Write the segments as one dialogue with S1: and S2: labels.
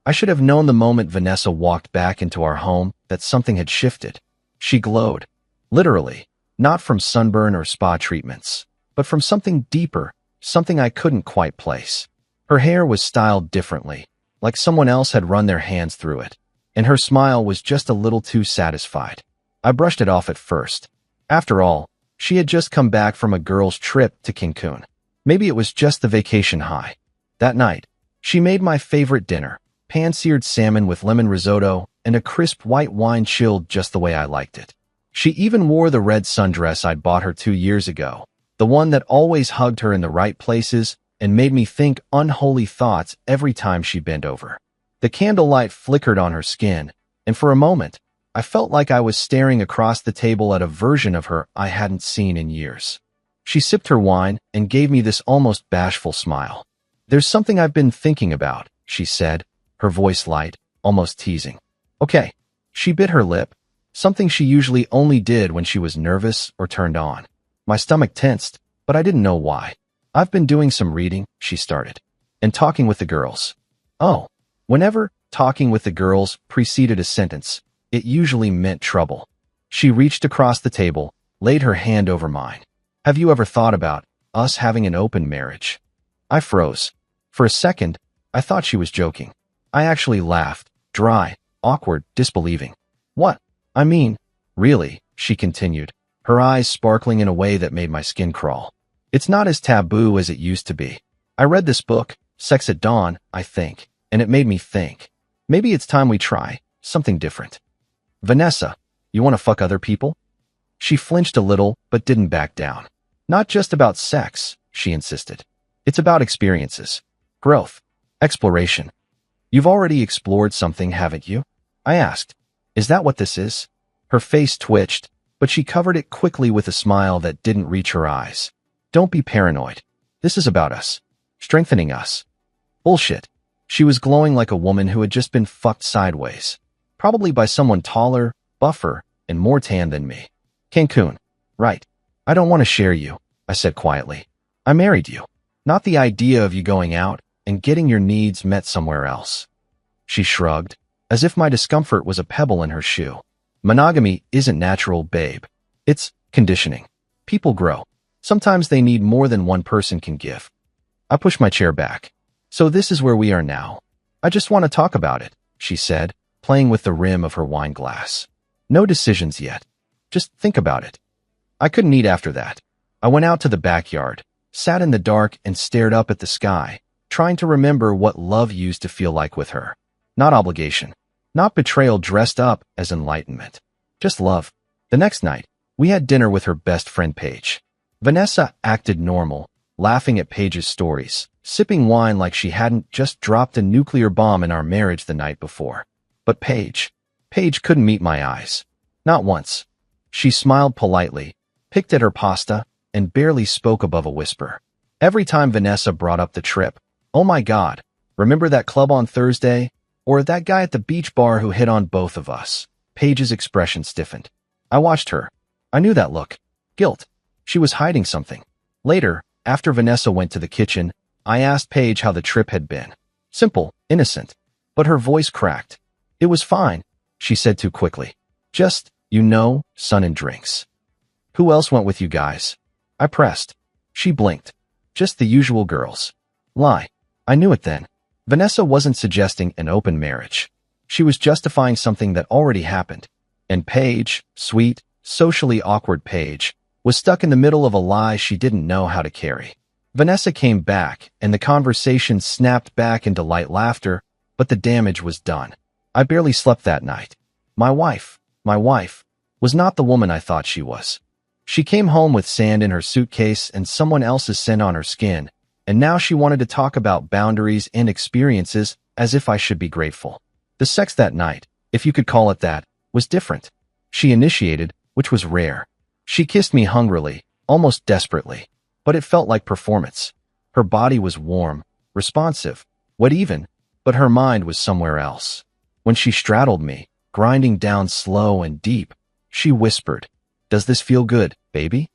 S1: I should have known the moment Vanessa walked back into our home that something had shifted. She glowed. Literally. Not from sunburn or spa treatments, but from something deeper, something I couldn't quite place. Her hair was styled differently, like someone else had run their hands through it, and her smile was just a little too satisfied. I brushed it off at first. After all, she had just come back from a girls' trip to Cancun. Maybe it was just the vacation high. That night, she made my favorite dinner, pan-seared salmon with lemon risotto and a crisp white wine chilled just the way I liked it. She even wore the red sundress I'd bought her 2 years ago, the one that always hugged her in the right places and made me think unholy thoughts every time she bent over. The candlelight flickered on her skin, and for a moment, I felt like I was staring across the table at a version of her I hadn't seen in years. She sipped her wine and gave me this almost bashful smile. "There's something I've been thinking about," she said, her voice light, almost teasing. "Okay." She bit her lip, something she usually only did when she was nervous or turned on. My stomach tensed, but I didn't know why. "I've been doing some reading," she started, "and talking with the girls." Oh, whenever talking with the girls preceded a sentence, it usually meant trouble. She reached across the table, laid her hand over mine. "Have you ever thought about us having an open marriage?" I froze. For a second, I thought she was joking. I actually laughed, dry, awkward, disbelieving. "What? I mean, really," she continued, her eyes sparkling in a way that made my skin crawl. "It's not as taboo as it used to be. I read this book, Sex at Dawn, I think, and it made me think. Maybe it's time we try something different." "Vanessa, you want to fuck other people?" She flinched a little, but didn't back down. "Not just about sex," she insisted. "It's about experiences, growth, exploration." "You've already explored something, haven't you?" I asked. "Is that what this is?" Her face twitched, but she covered it quickly with a smile that didn't reach her eyes. "Don't be paranoid. This is about us. Strengthening us." Bullshit. She was glowing like a woman who had just been fucked sideways. Probably by someone taller, buffer, and more tan than me. "Cancun. Right. I don't want to share you," I said quietly. "I married you. Not the idea of you going out and getting your needs met somewhere else." She shrugged, as if my discomfort was a pebble in her shoe. "Monogamy isn't natural, babe. It's conditioning. People grow. Sometimes they need more than one person can give." I pushed my chair back. "So this is where we are now. I just want to talk about it," she said, playing with the rim of her wine glass. "No decisions yet. Just think about it." I couldn't eat after that. I went out to the backyard, sat in the dark and stared up at the sky, trying to remember what love used to feel like with her. Not obligation. Not betrayal dressed up as enlightenment. Just love. The next night, we had dinner with her best friend Paige. Vanessa acted normal, laughing at Paige's stories, sipping wine like she hadn't just dropped a nuclear bomb in our marriage the night before. But Paige couldn't meet my eyes. Not once. She smiled politely, picked at her pasta, and barely spoke above a whisper. Every time Vanessa brought up the trip, "Oh my God, remember that club on Thursday? Or that guy at the beach bar who hit on both of us?" Paige's expression stiffened. I watched her. I knew that look. Guilt. She was hiding something. Later, after Vanessa went to the kitchen, I asked Paige how the trip had been. Simple, innocent. But her voice cracked. "It was fine," she said too quickly. "Just, sun and drinks." "Who else went with you guys?" I pressed. She blinked. "Just the usual girls." Lie. I knew it then. Vanessa wasn't suggesting an open marriage. She was justifying something that already happened. And Paige, sweet, socially awkward Paige, was stuck in the middle of a lie she didn't know how to carry. Vanessa came back, and the conversation snapped back into light laughter, but the damage was done. I barely slept that night. My wife, was not the woman I thought she was. She came home with sand in her suitcase and someone else's scent on her skin, and now she wanted to talk about boundaries and experiences as if I should be grateful. The sex that night, if you could call it that, was different. She initiated, which was rare. She kissed me hungrily, almost desperately, but it felt like performance. Her body was warm, responsive, wet even, but her mind was somewhere else. When she straddled me, grinding down slow and deep, she whispered, "Does this feel good, baby?"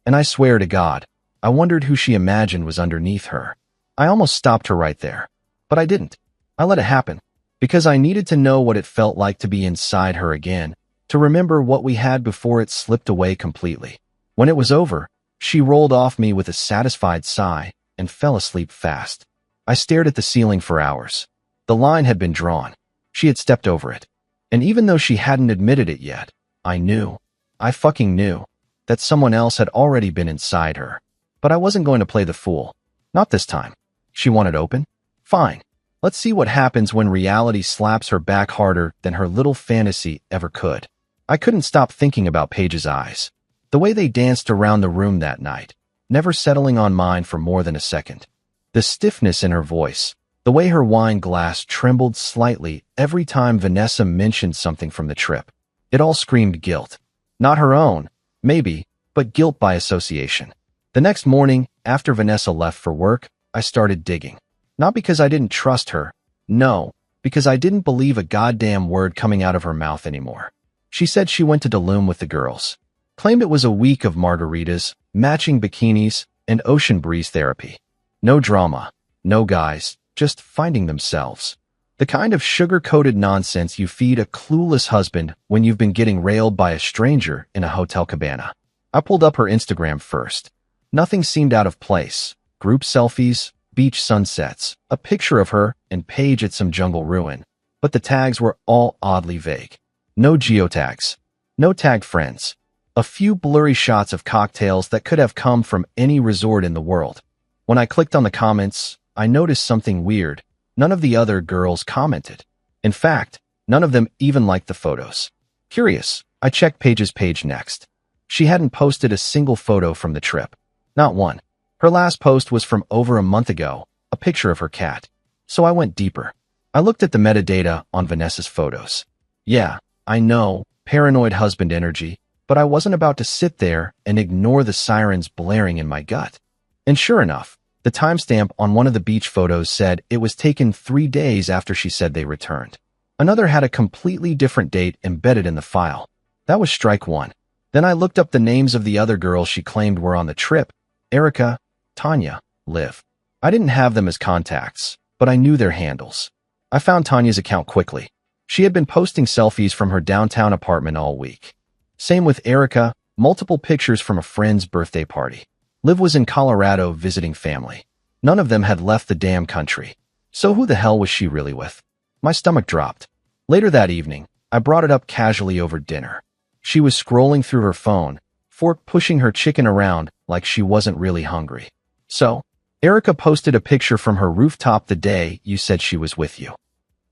S1: And I swear to God, I wondered who she imagined was underneath her. I almost stopped her right there, but I didn't. I let it happen. Because I needed to know what it felt like to be inside her again, to remember what we had before it slipped away completely. When it was over, she rolled off me with a satisfied sigh and fell asleep fast. I stared at the ceiling for hours. The line had been drawn. She had stepped over it. And even though she hadn't admitted it yet, I fucking knew, that someone else had already been inside her. But I wasn't going to play the fool. Not this time. She wanted open? Fine. Let's see what happens when reality slaps her back harder than her little fantasy ever could. I couldn't stop thinking about Paige's eyes. The way they danced around the room that night, never settling on mine for more than a second. The stiffness in her voice, the way her wine glass trembled slightly every time Vanessa mentioned something from the trip. It all screamed guilt. Not her own, maybe, but guilt by association. The next morning, after Vanessa left for work, I started digging. Not because I didn't trust her. No, because I didn't believe a goddamn word coming out of her mouth anymore. She said she went to Tulum with the girls. Claimed it was a week of margaritas, matching bikinis, and ocean breeze therapy. No drama, no guys, just finding themselves. The kind of sugar-coated nonsense you feed a clueless husband when you've been getting railed by a stranger in a hotel cabana. I pulled up her Instagram first. Nothing seemed out of place. Group selfies, beach sunsets, a picture of her and Paige at some jungle ruin. But the tags were all oddly vague. No geotags. No tagged friends. A few blurry shots of cocktails that could have come from any resort in the world. When I clicked on the comments, I noticed something weird. None of the other girls commented. In fact, none of them even liked the photos. Curious, I checked Paige's page next. She hadn't posted a single photo from the trip. Not one. Her last post was from over a month ago, a picture of her cat. So I went deeper. I looked at the metadata on Vanessa's photos. Yeah, I know, paranoid husband energy, but I wasn't about to sit there and ignore the sirens blaring in my gut. And sure enough, the timestamp on one of the beach photos said it was taken 3 days after she said they returned. Another had a completely different date embedded in the file. That was strike one. Then I looked up the names of the other girls she claimed were on the trip. Erica, Tanya, Liv. I didn't have them as contacts, but I knew their handles. I found Tanya's account quickly. She had been posting selfies from her downtown apartment all week. Same with Erica, multiple pictures from a friend's birthday party. Liv was in Colorado visiting family. None of them had left the damn country. So who the hell was she really with? My stomach dropped. Later that evening, I brought it up casually over dinner. She was scrolling through her phone, fork pushing her chicken around like she wasn't really hungry. So, Erica posted a picture from her rooftop the day you said she was with you.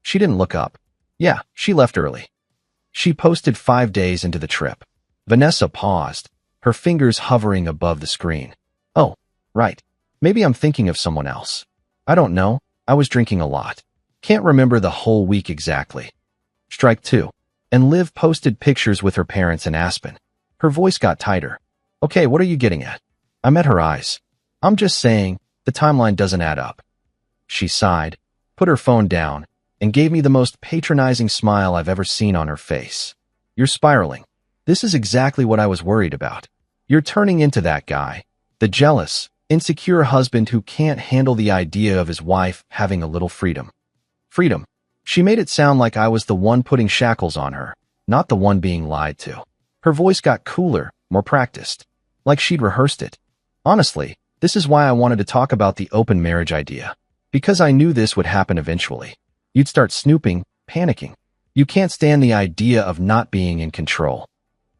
S1: She didn't look up. Yeah, she left early. She posted 5 days into the trip. Vanessa paused, her fingers hovering above the screen. Oh, right. Maybe I'm thinking of someone else. I don't know. I was drinking a lot. Can't remember the whole week exactly. Strike two. And Liv posted pictures with her parents in Aspen. Her voice got tighter. Okay, what are you getting at? I met her eyes. I'm just saying, the timeline doesn't add up. She sighed, put her phone down, and gave me the most patronizing smile I've ever seen on her face. You're spiraling. This is exactly what I was worried about. You're turning into that guy. The jealous, insecure husband who can't handle the idea of his wife having a little freedom. Freedom. She made it sound like I was the one putting shackles on her, not the one being lied to. Her voice got cooler, more practiced. Like she'd rehearsed it. Honestly, this is why I wanted to talk about the open marriage idea. Because I knew this would happen eventually. You'd start snooping, panicking. You can't stand the idea of not being in control.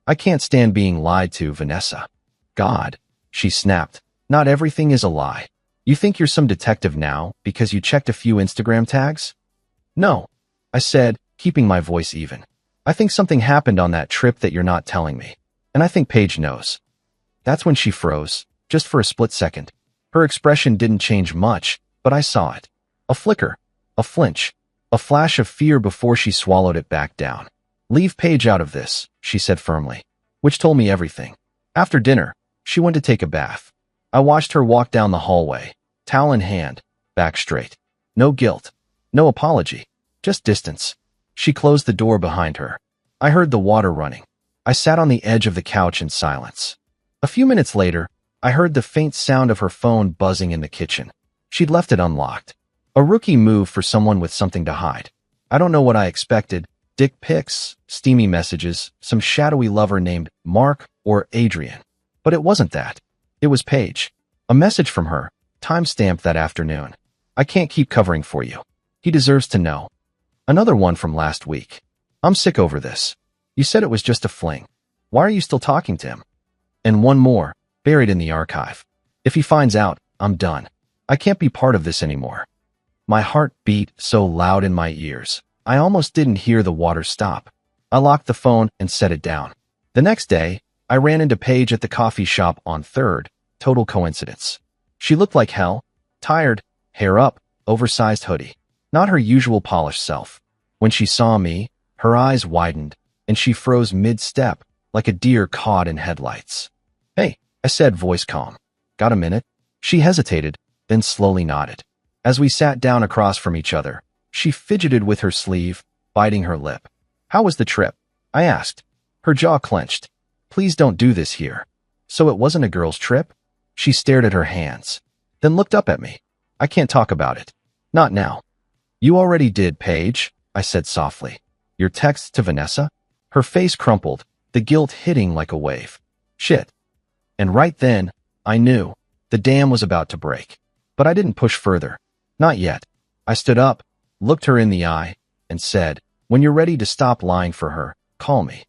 S1: I can't stand being lied to, Vanessa. God, she snapped. Not everything is a lie. You think you're some detective now because you checked a few Instagram tags? No, I said, keeping my voice even. I think something happened on that trip that you're not telling me. And I think Paige knows. That's when she froze, just for a split second. Her expression didn't change much, but I saw it. A flicker, a flinch, a flash of fear before she swallowed it back down. Leave Paige out of this, she said firmly, which told me everything. After dinner, she went to take a bath. I watched her walk down the hallway, towel in hand, back straight. No guilt, no apology, just distance. She closed the door behind her. I heard the water running. I sat on the edge of the couch in silence. A few minutes later, I heard the faint sound of her phone buzzing in the kitchen. She'd left it unlocked. A rookie move for someone with something to hide. I don't know what I expected. Dick pics, steamy messages, some shadowy lover named Mark or Adrian. But it wasn't that. It was Paige. A message from her, time-stamped that afternoon. I can't keep covering for you. He deserves to know. Another one from last week. I'm sick over this. You said it was just a fling. Why are you still talking to him? And one more, buried in the archive. If he finds out, I'm done. I can't be part of this anymore. My heart beat so loud in my ears, I almost didn't hear the water stop. I locked the phone and set it down. The next day, I ran into Paige at the coffee shop on 3rd. Total coincidence. She looked like hell, tired, hair up, oversized hoodie. Not her usual polished self. When she saw me, her eyes widened, and she froze mid-step, like a deer caught in headlights. Hey, I said, voice calm. Got a minute? She hesitated, then slowly nodded. As we sat down across from each other, she fidgeted with her sleeve, biting her lip. How was the trip? I asked. Her jaw clenched. Please don't do this here. So it wasn't a girl's trip? She stared at her hands, then looked up at me. I can't talk about it. Not now. You already did, Paige, I said softly. Your text to Vanessa? Her face crumpled, the guilt hitting like a wave. Shit. And right then, I knew the dam was about to break. But I didn't push further. Not yet. I stood up, looked her in the eye, and said, when you're ready to stop lying for her, call me.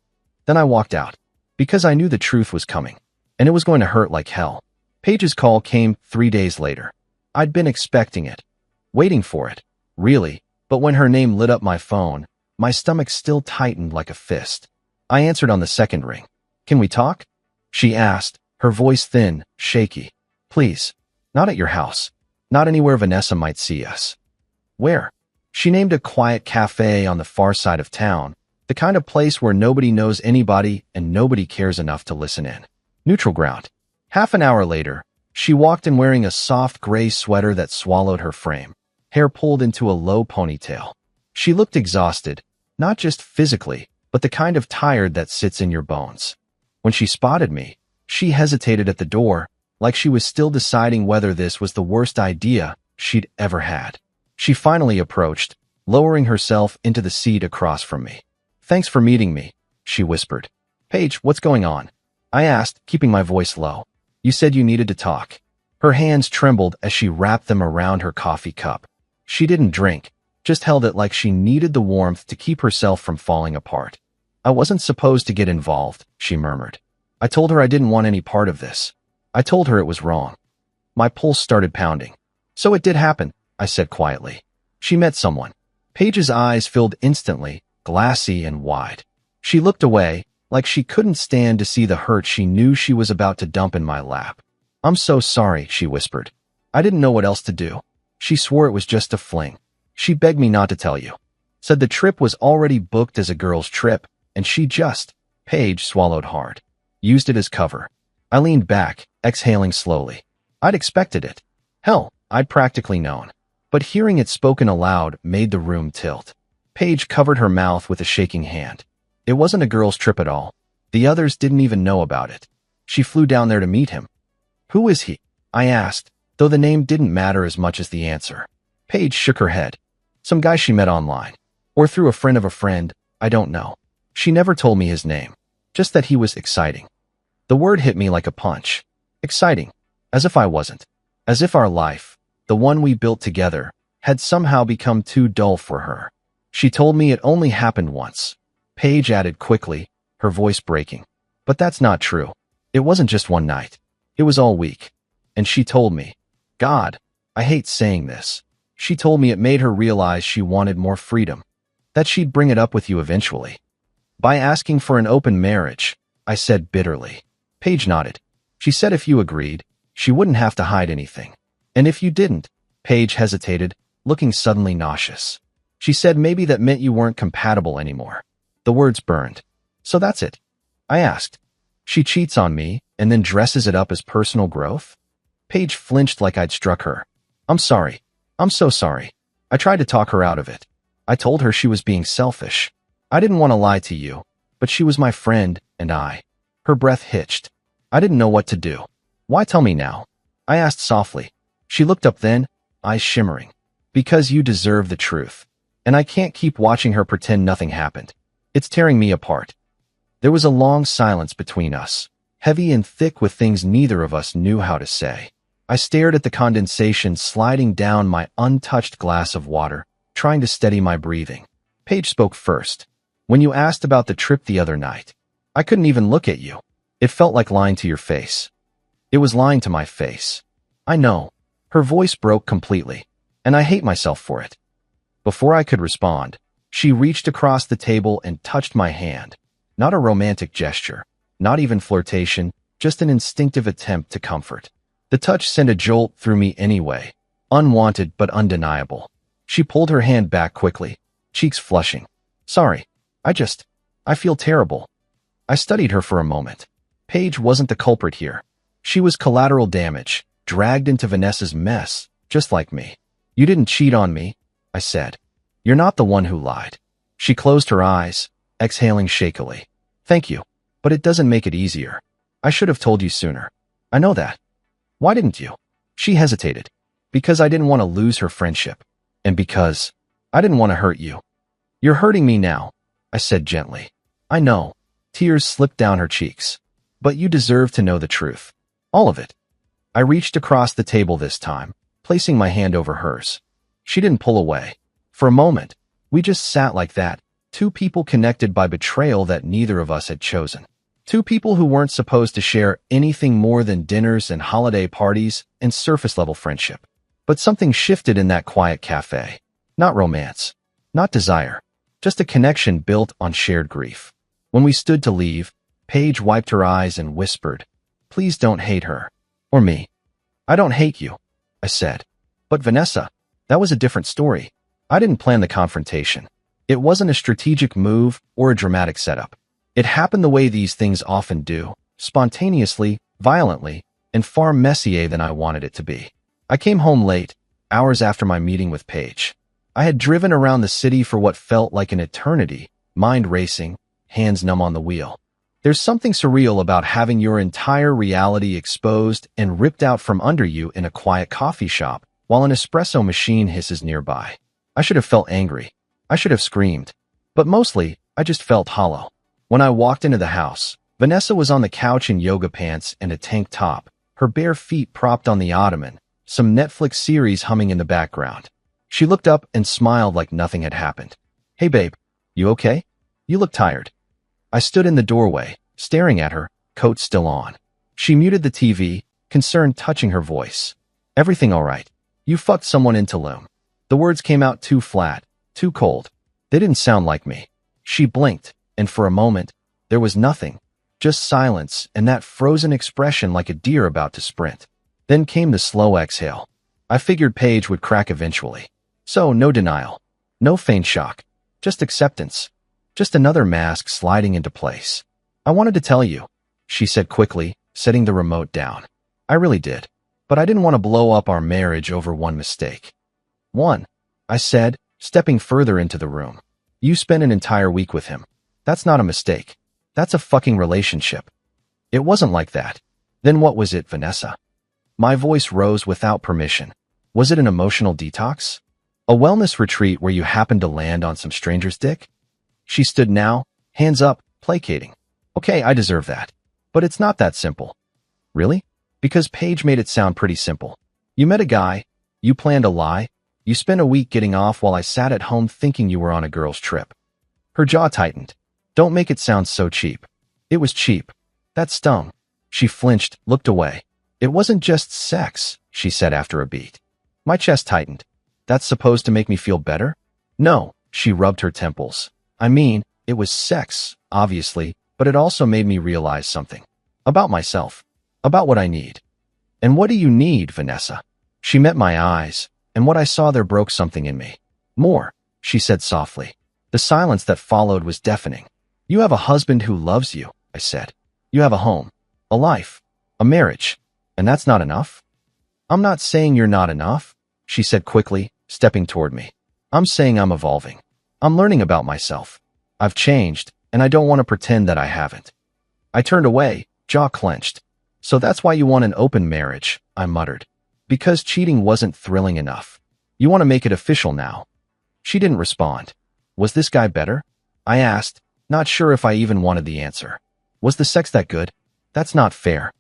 S1: Then I walked out, because I knew the truth was coming, and it was going to hurt like hell. Paige's call came 3 days later. I'd been expecting it, waiting for it, really, but when her name lit up my phone, my stomach still tightened like a fist. I answered on the second ring. Can we talk? She asked, her voice thin, shaky. Please. Not at your house. Not anywhere Vanessa might see us. Where? She named a quiet cafe on the far side of town, the kind of place where nobody knows anybody and nobody cares enough to listen in. Neutral ground. Half an hour later, she walked in wearing a soft gray sweater that swallowed her frame, hair pulled into a low ponytail. She looked exhausted, not just physically, but the kind of tired that sits in your bones. When she spotted me, she hesitated at the door, like she was still deciding whether this was the worst idea she'd ever had. She finally approached, lowering herself into the seat across from me. Thanks for meeting me, she whispered. Paige, what's going on? I asked, keeping my voice low. You said you needed to talk. Her hands trembled as she wrapped them around her coffee cup. She didn't drink, just held it like she needed the warmth to keep herself from falling apart. I wasn't supposed to get involved, she murmured. I told her I didn't want any part of this. I told her it was wrong. My pulse started pounding. So it did happen, I said quietly. She met someone. Paige's eyes filled instantly, glassy and wide. She looked away, like she couldn't stand to see the hurt she knew she was about to dump in my lap. I'm so sorry, she whispered. I didn't know what else to do. She swore it was just a fling. She begged me not to tell you. Said the trip was already booked as a girl's trip, and she just, Paige swallowed hard, used it as cover. I leaned back, exhaling slowly. I'd expected it. Hell, I'd practically known. But hearing it spoken aloud made the room tilt. Paige covered her mouth with a shaking hand. It wasn't a girl's trip at all. The others didn't even know about it. She flew down there to meet him. Who is he? I asked, though the name didn't matter as much as the answer. Paige shook her head. Some guy she met online. Or through a friend of a friend, I don't know. She never told me his name. Just that he was exciting. The word hit me like a punch. Exciting. As if I wasn't. As if our life, the one we built together, had somehow become too dull for her. She told me it only happened once. Paige added quickly, her voice breaking. But that's not true. It wasn't just one night. It was all week. And she told me. God, I hate saying this. She told me it made her realize she wanted more freedom. That she'd bring it up with you eventually. By asking for an open marriage, I said bitterly. Paige nodded. She said if you agreed, she wouldn't have to hide anything. And if you didn't, Paige hesitated, looking suddenly nauseous. She said maybe that meant you weren't compatible anymore. The words burned. So that's it. I asked. She cheats on me and then dresses it up as personal growth? Paige flinched like I'd struck her. I'm sorry. I'm so sorry. I tried to talk her out of it. I told her she was being selfish. I didn't want to lie to you, but she was my friend, and I. Her breath hitched. I didn't know what to do. Why tell me now? I asked softly. She looked up then, eyes shimmering. Because you deserve the truth. And I can't keep watching her pretend nothing happened. It's tearing me apart. There was a long silence between us, heavy and thick with things neither of us knew how to say. I stared at the condensation sliding down my untouched glass of water, trying to steady my breathing. Paige spoke first. When you asked about the trip the other night, I couldn't even look at you. It felt like lying to your face. It was lying to my face. I know. Her voice broke completely, and I hate myself for it. Before I could respond, she reached across the table and touched my hand. Not a romantic gesture, not even flirtation, just an instinctive attempt to comfort. The touch sent a jolt through me anyway, unwanted but undeniable. She pulled her hand back quickly, cheeks flushing. Sorry, I feel terrible. I studied her for a moment. Paige wasn't the culprit here. She was collateral damage, dragged into Vanessa's mess, just like me. You didn't cheat on me, I said. You're not the one who lied. She closed her eyes, exhaling shakily. Thank you, but it doesn't make it easier. I should have told you sooner. I know that. Why didn't you? She hesitated. Because I didn't want to lose her friendship. And because I didn't want to hurt you. You're hurting me now, I said gently. I know. Tears slipped down her cheeks. But you deserve to know the truth. All of it. I reached across the table this time, placing my hand over hers. She didn't pull away. For a moment, we just sat like that, two people connected by betrayal that neither of us had chosen. Two people who weren't supposed to share anything more than dinners and holiday parties and surface-level friendship. But something shifted in that quiet cafe. Not romance. Not desire. Just a connection built on shared grief. When we stood to leave, Paige wiped her eyes and whispered, "Please don't hate her. Or me." "I don't hate you," I said. "But Vanessa, that was a different story. I didn't plan the confrontation. It wasn't a strategic move or a dramatic setup. It happened the way these things often do, spontaneously, violently, and far messier than I wanted it to be. I came home late, hours after my meeting with Paige. I had driven around the city for what felt like an eternity, mind racing, hands numb on the wheel. There's something surreal about having your entire reality exposed and ripped out from under you in a quiet coffee shop while an espresso machine hisses nearby. I should have felt angry. I should have screamed. But mostly, I just felt hollow. When I walked into the house, Vanessa was on the couch in yoga pants and a tank top, her bare feet propped on the ottoman, some Netflix series humming in the background. She looked up and smiled like nothing had happened. "Hey babe, you okay? You look tired." I stood in the doorway, staring at her, coat still on. She muted the TV, concern touching her voice. "Everything all right? You fucked someone in Tulum." The words came out too flat, too cold. They didn't sound like me. She blinked, and for a moment, there was nothing. Just silence and that frozen expression like a deer about to sprint. Then came the slow exhale. I figured Paige would crack eventually. So, no denial. No feigned shock. Just acceptance. Just another mask sliding into place. "I wanted to tell you," she said quickly, setting the remote down. "I really did. But I didn't want to blow up our marriage over one mistake." "One," I said, stepping further into the room. "You spent an entire week with him. That's not a mistake. That's a fucking relationship." "It wasn't like that." "Then what was it, Vanessa?" My voice rose without permission. "Was it an emotional detox? A wellness retreat where you happened to land on some stranger's dick?" She stood now, hands up, placating. "Okay, I deserve that. But it's not that simple." "Really?" Because Paige made it sound pretty simple. "You met a guy. You planned a lie. You spent a week getting off while I sat at home thinking you were on a girl's trip." Her jaw tightened. "Don't make it sound so cheap." "It was cheap. That stung." She flinched, looked away. "It wasn't just sex," she said after a beat. My chest tightened. "That's supposed to make me feel better?" "No," she rubbed her temples. "I mean, it was sex, obviously, but it also made me realize something. About myself. About what I need." "And what do you need, Vanessa?" She met my eyes, and what I saw there broke something in me. "More," she said softly. The silence that followed was deafening. "You have a husband who loves you," I said. "You have a home, a life, a marriage, and that's not enough?" "I'm not saying you're not enough," she said quickly, stepping toward me. "I'm saying I'm evolving. I'm learning about myself. I've changed, and I don't want to pretend that I haven't." I turned away, jaw clenched. "So that's why you want an open marriage," I muttered. "Because cheating wasn't thrilling enough. You want to make it official now." She didn't respond. Was this guy better? I asked, not sure if I even wanted the answer. Was the sex that good? That's not fair.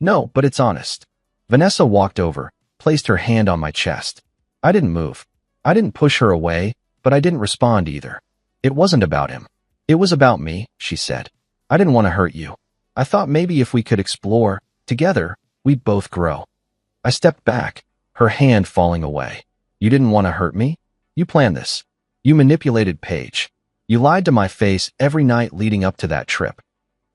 S1: No, but it's honest. Vanessa walked over, placed her hand on my chest. I didn't move. I didn't push her away, but I didn't respond either. It wasn't about him. It was about me, she said. I didn't want to hurt you. I thought maybe if we could explore, together, we'd both grow. I stepped back, her hand falling away. You didn't want to hurt me? You planned this. You manipulated Paige. You lied to my face every night leading up to that trip.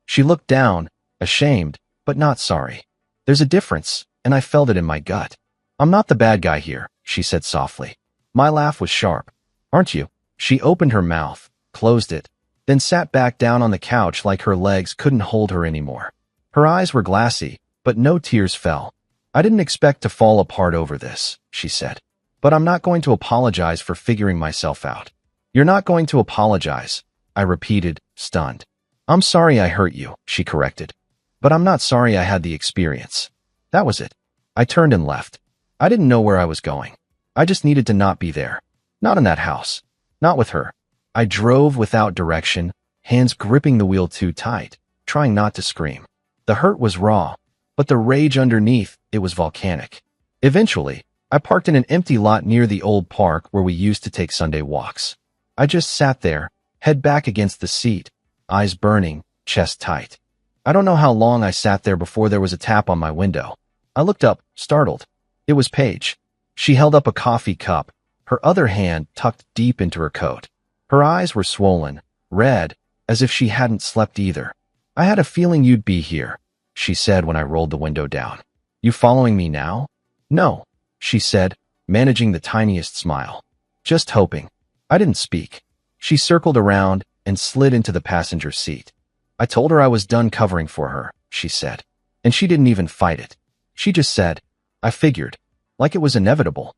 S1: She looked down, ashamed, but not sorry. There's a difference, and I felt it in my gut. I'm not the bad guy here, she said softly. My laugh was sharp. Aren't you? She opened her mouth, closed it, then sat back down on the couch like her legs couldn't hold her anymore. Her eyes were glassy, but no tears fell. I didn't expect to fall apart over this, she said. But I'm not going to apologize for figuring myself out. You're not going to apologize, I repeated, stunned. I'm sorry I hurt you, she corrected. But I'm not sorry I had the experience. That was it. I turned and left. I didn't know where I was going. I just needed to not be there. Not in that house. Not with her. I drove without direction, hands gripping the wheel too tight, trying not to scream. The hurt was raw, but the rage underneath, it was volcanic. Eventually, I parked in an empty lot near the old park where we used to take Sunday walks. I just sat there, head back against the seat, eyes burning, chest tight. I don't know how long I sat there before there was a tap on my window. I looked up, startled. It was Paige. She held up a coffee cup, her other hand tucked deep into her coat. Her eyes were swollen, red, as if she hadn't slept either. I had a feeling you'd be here, she said when I rolled the window down. You following me now? No, she said, managing the tiniest smile. Just hoping. I didn't speak. She circled around and slid into the passenger seat. I told her I was done covering for her, she said. And she didn't even fight it. She just said, I figured, like it was inevitable.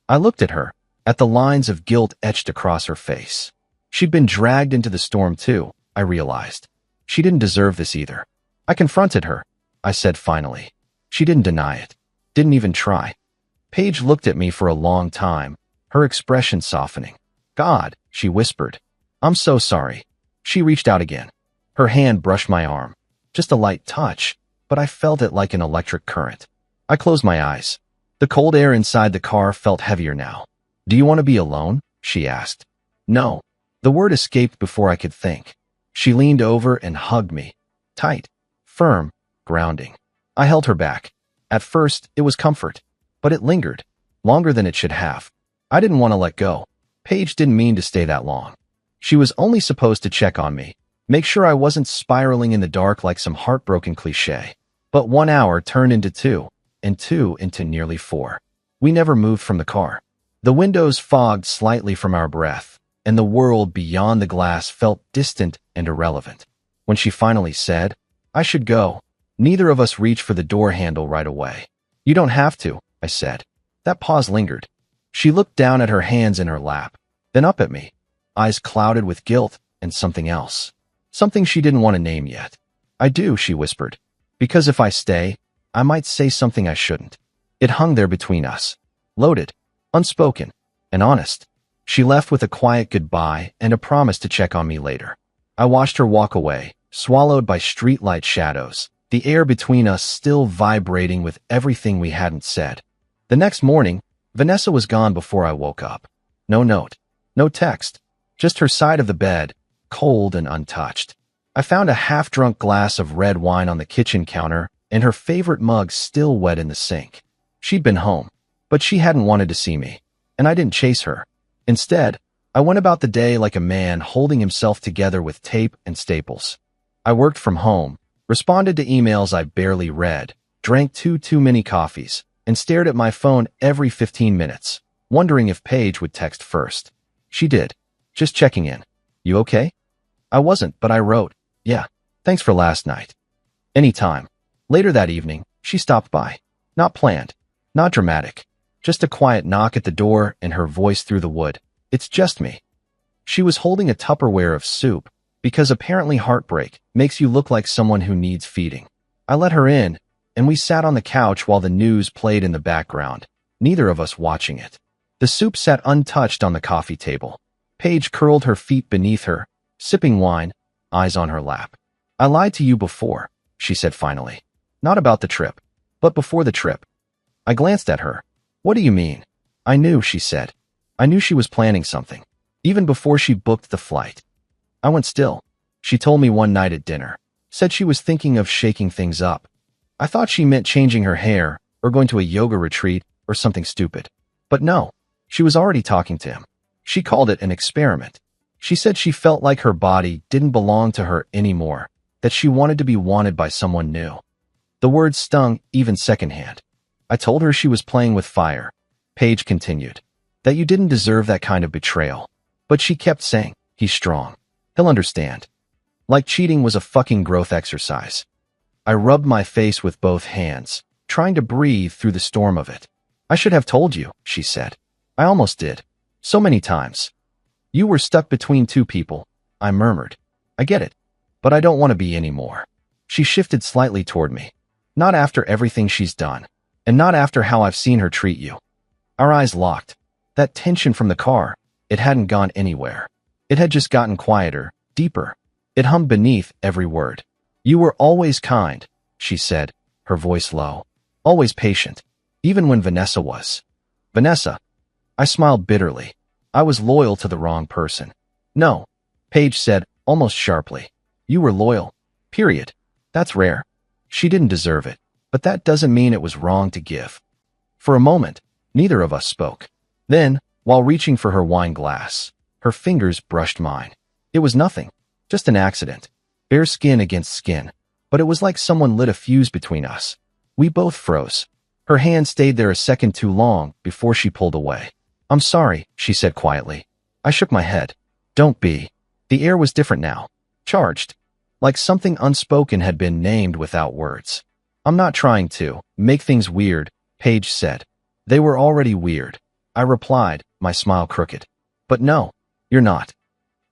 S1: I looked at her, at the lines of guilt etched across her face. She'd been dragged into the storm too, I realized. She didn't deserve this either. I confronted her, I said finally. She didn't deny it. Didn't even try. Paige looked at me for a long time, her expression softening. God, she whispered. I'm so sorry. She reached out again. Her hand brushed my arm. Just a light touch, but I felt it like an electric current. I closed my eyes. The cold air inside the car felt heavier now. Do you want to be alone? She asked. No. The word escaped before I could think. She leaned over and hugged me. Tight, firm, grounding. I held her back. At first, it was comfort, but it lingered, longer than it should have. I didn't want to let go. Paige didn't mean to stay that long. She was only supposed to check on me, make sure I wasn't spiraling in the dark like some heartbroken cliche. But 1 hour turned into 2, and 2 into nearly 4. We never moved from the car. The windows fogged slightly from our breath, and the world beyond the glass felt distant and irrelevant. When she finally said, I should go, neither of us reached for the door handle right away. You don't have to, I said. That pause lingered. She looked down at her hands in her lap, then up at me, eyes clouded with guilt and something else. Something she didn't want to name yet. I do, she whispered. Because if I stay, I might say something I shouldn't. It hung there between us. Loaded, unspoken, and honest. She left with a quiet goodbye and a promise to check on me later. I watched her walk away, swallowed by streetlight shadows, the air between us still vibrating with everything we hadn't said. The next morning, Vanessa was gone before I woke up. No note, no text, just her side of the bed, cold and untouched. I found a half-drunk glass of red wine on the kitchen counter and her favorite mug still wet in the sink. She'd been home, but she hadn't wanted to see me, and I didn't chase her. Instead, I went about the day like a man holding himself together with tape and staples. I worked from home, responded to emails I barely read, drank too many coffees, and stared at my phone every 15 minutes, wondering if Paige would text first. She did. Just checking in. You okay? I wasn't, but I wrote, yeah, thanks for last night. Anytime. Later that evening, she stopped by. Not planned. Not dramatic. Just a quiet knock at the door and her voice through the wood. It's just me. She was holding a Tupperware of soup, because apparently heartbreak makes you look like someone who needs feeding. I let her in, and we sat on the couch while the news played in the background, neither of us watching it. The soup sat untouched on the coffee table. Paige curled her feet beneath her, sipping wine, eyes on her lap. I lied to you before, she said finally. Not about the trip, but before the trip. I glanced at her. What do you mean? I knew, she said. I knew she was planning something, even before she booked the flight. I went still. She told me one night at dinner. Said she was thinking of shaking things up. I thought she meant changing her hair or going to a yoga retreat or something stupid. But no, she was already talking to him. She called it an experiment. She said she felt like her body didn't belong to her anymore, that she wanted to be wanted by someone new. The words stung even secondhand. I told her she was playing with fire. Paige continued, that you didn't deserve that kind of betrayal. But she kept saying, he's strong. He'll understand. Like cheating was a fucking growth exercise. I rubbed my face with both hands, trying to breathe through the storm of it. I should have told you, she said. I almost did. So many times. You were stuck between two people, I murmured. I get it. But I don't want to be anymore. She shifted slightly toward me. Not after everything she's done. And not after how I've seen her treat you. Our eyes locked. That tension from the car, it hadn't gone anywhere. It had just gotten quieter, deeper. It hummed beneath every word. You were always kind, she said, her voice low. Always patient. Even when Vanessa was. Vanessa. I smiled bitterly. I was loyal to the wrong person. No, Paige said, almost sharply. You were loyal. Period. That's rare. She didn't deserve it, but that doesn't mean it was wrong to give. For a moment, neither of us spoke. Then, while reaching for her wine glass, her fingers brushed mine. It was nothing. Just an accident. Bare skin against skin. But it was like someone lit a fuse between us. We both froze. Her hand stayed there a second too long before she pulled away. I'm sorry, she said quietly. I shook my head. Don't be. The air was different now. Charged. Like something unspoken had been named without words. I'm not trying to make things weird, Paige said. They were already weird. I replied, my smile crooked. But no, you're not.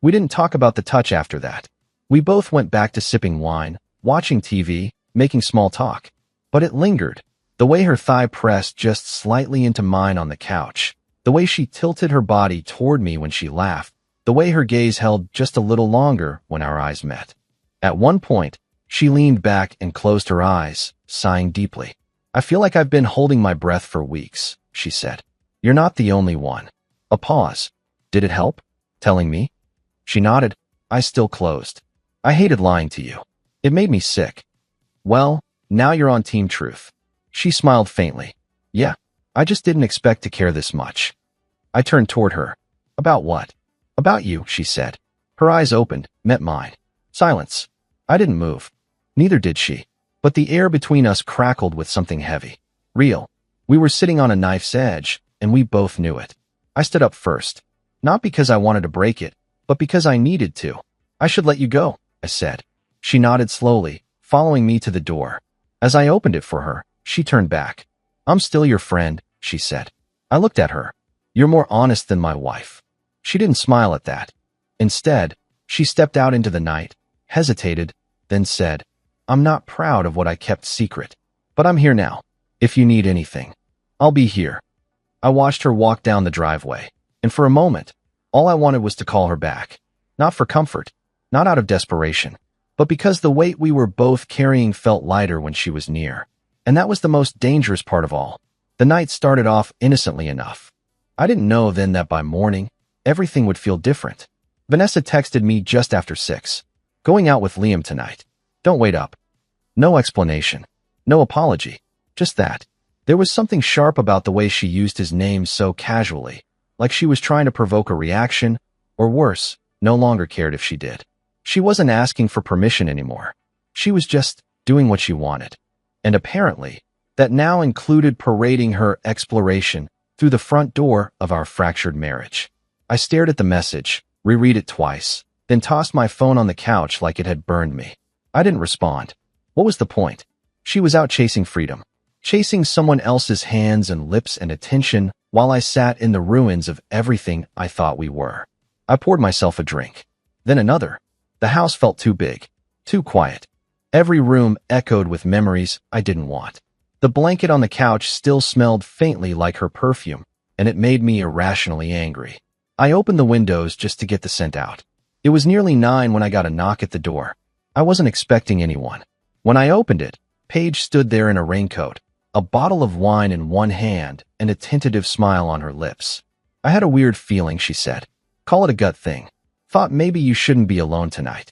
S1: We didn't talk about the touch after that. We both went back to sipping wine, watching TV, making small talk. But it lingered. The way her thigh pressed just slightly into mine on the couch. The way she tilted her body toward me when she laughed. The way her gaze held just a little longer when our eyes met. At one point, she leaned back and closed her eyes, sighing deeply. I feel like I've been holding my breath for weeks, she said. You're not the only one. A pause. Did it help? Telling me? She nodded. Eyes still closed. I hated lying to you. It made me sick. Well, now you're on Team Truth. She smiled faintly. Yeah, I just didn't expect to care this much. I turned toward her. About what? About you, she said. Her eyes opened, met mine. Silence. I didn't move. Neither did she. But the air between us crackled with something heavy. Real. We were sitting on a knife's edge, and we both knew it. I stood up first. Not because I wanted to break it, but because I needed to. I should let you go, I said. She nodded slowly, following me to the door. As I opened it for her, she turned back. I'm still your friend, she said. I looked at her. You're more honest than my wife. She didn't smile at that. Instead, she stepped out into the night, hesitated, then said, I'm not proud of what I kept secret, but I'm here now. If you need anything, I'll be here. I watched her walk down the driveway, and for a moment, all I wanted was to call her back. Not for comfort, not out of desperation, but because the weight we were both carrying felt lighter when she was near. And that was the most dangerous part of all. The night started off innocently enough. I didn't know then that by morning, everything would feel different. Vanessa texted me just after 6. Going out with Liam tonight. Don't wait up. No explanation. No apology. Just that. There was something sharp about the way she used his name so casually, like she was trying to provoke a reaction, or worse, no longer cared if she did. She wasn't asking for permission anymore. She was just doing what she wanted. And apparently, that now included parading her exploration through the front door of our fractured marriage. I stared at the message, reread it twice, then tossed my phone on the couch like it had burned me. I didn't respond. What was the point? She was out chasing freedom, chasing someone else's hands and lips and attention while I sat in the ruins of everything I thought we were. I poured myself a drink. Then another. The house felt too big, too quiet. Every room echoed with memories I didn't want. The blanket on the couch still smelled faintly like her perfume, and it made me irrationally angry. I opened the windows just to get the scent out. It was nearly 9 when I got a knock at the door. I wasn't expecting anyone. When I opened it, Paige stood there in a raincoat, a bottle of wine in one hand, and a tentative smile on her lips. "I had a weird feeling," she said. "Call it a gut thing. Thought maybe you shouldn't be alone tonight."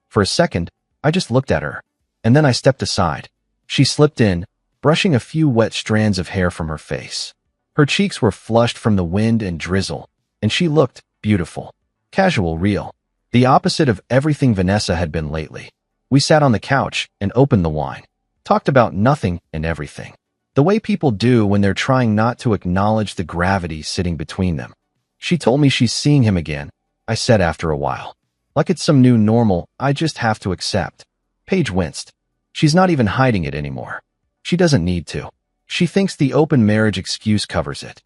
S1: For a second, I just looked at her, and then I stepped aside. She slipped in, brushing a few wet strands of hair from her face. Her cheeks were flushed from the wind and drizzle, and she looked beautiful. Casual, real. The opposite of everything Vanessa had been lately. We sat on the couch and opened the wine. Talked about nothing and everything. The way people do when they're trying not to acknowledge the gravity sitting between them. "She told me she's seeing him again," I said after a while. "Like it's some new normal I just have to accept." Paige winced. "She's not even hiding it anymore. She doesn't need to. She thinks the open marriage excuse covers it."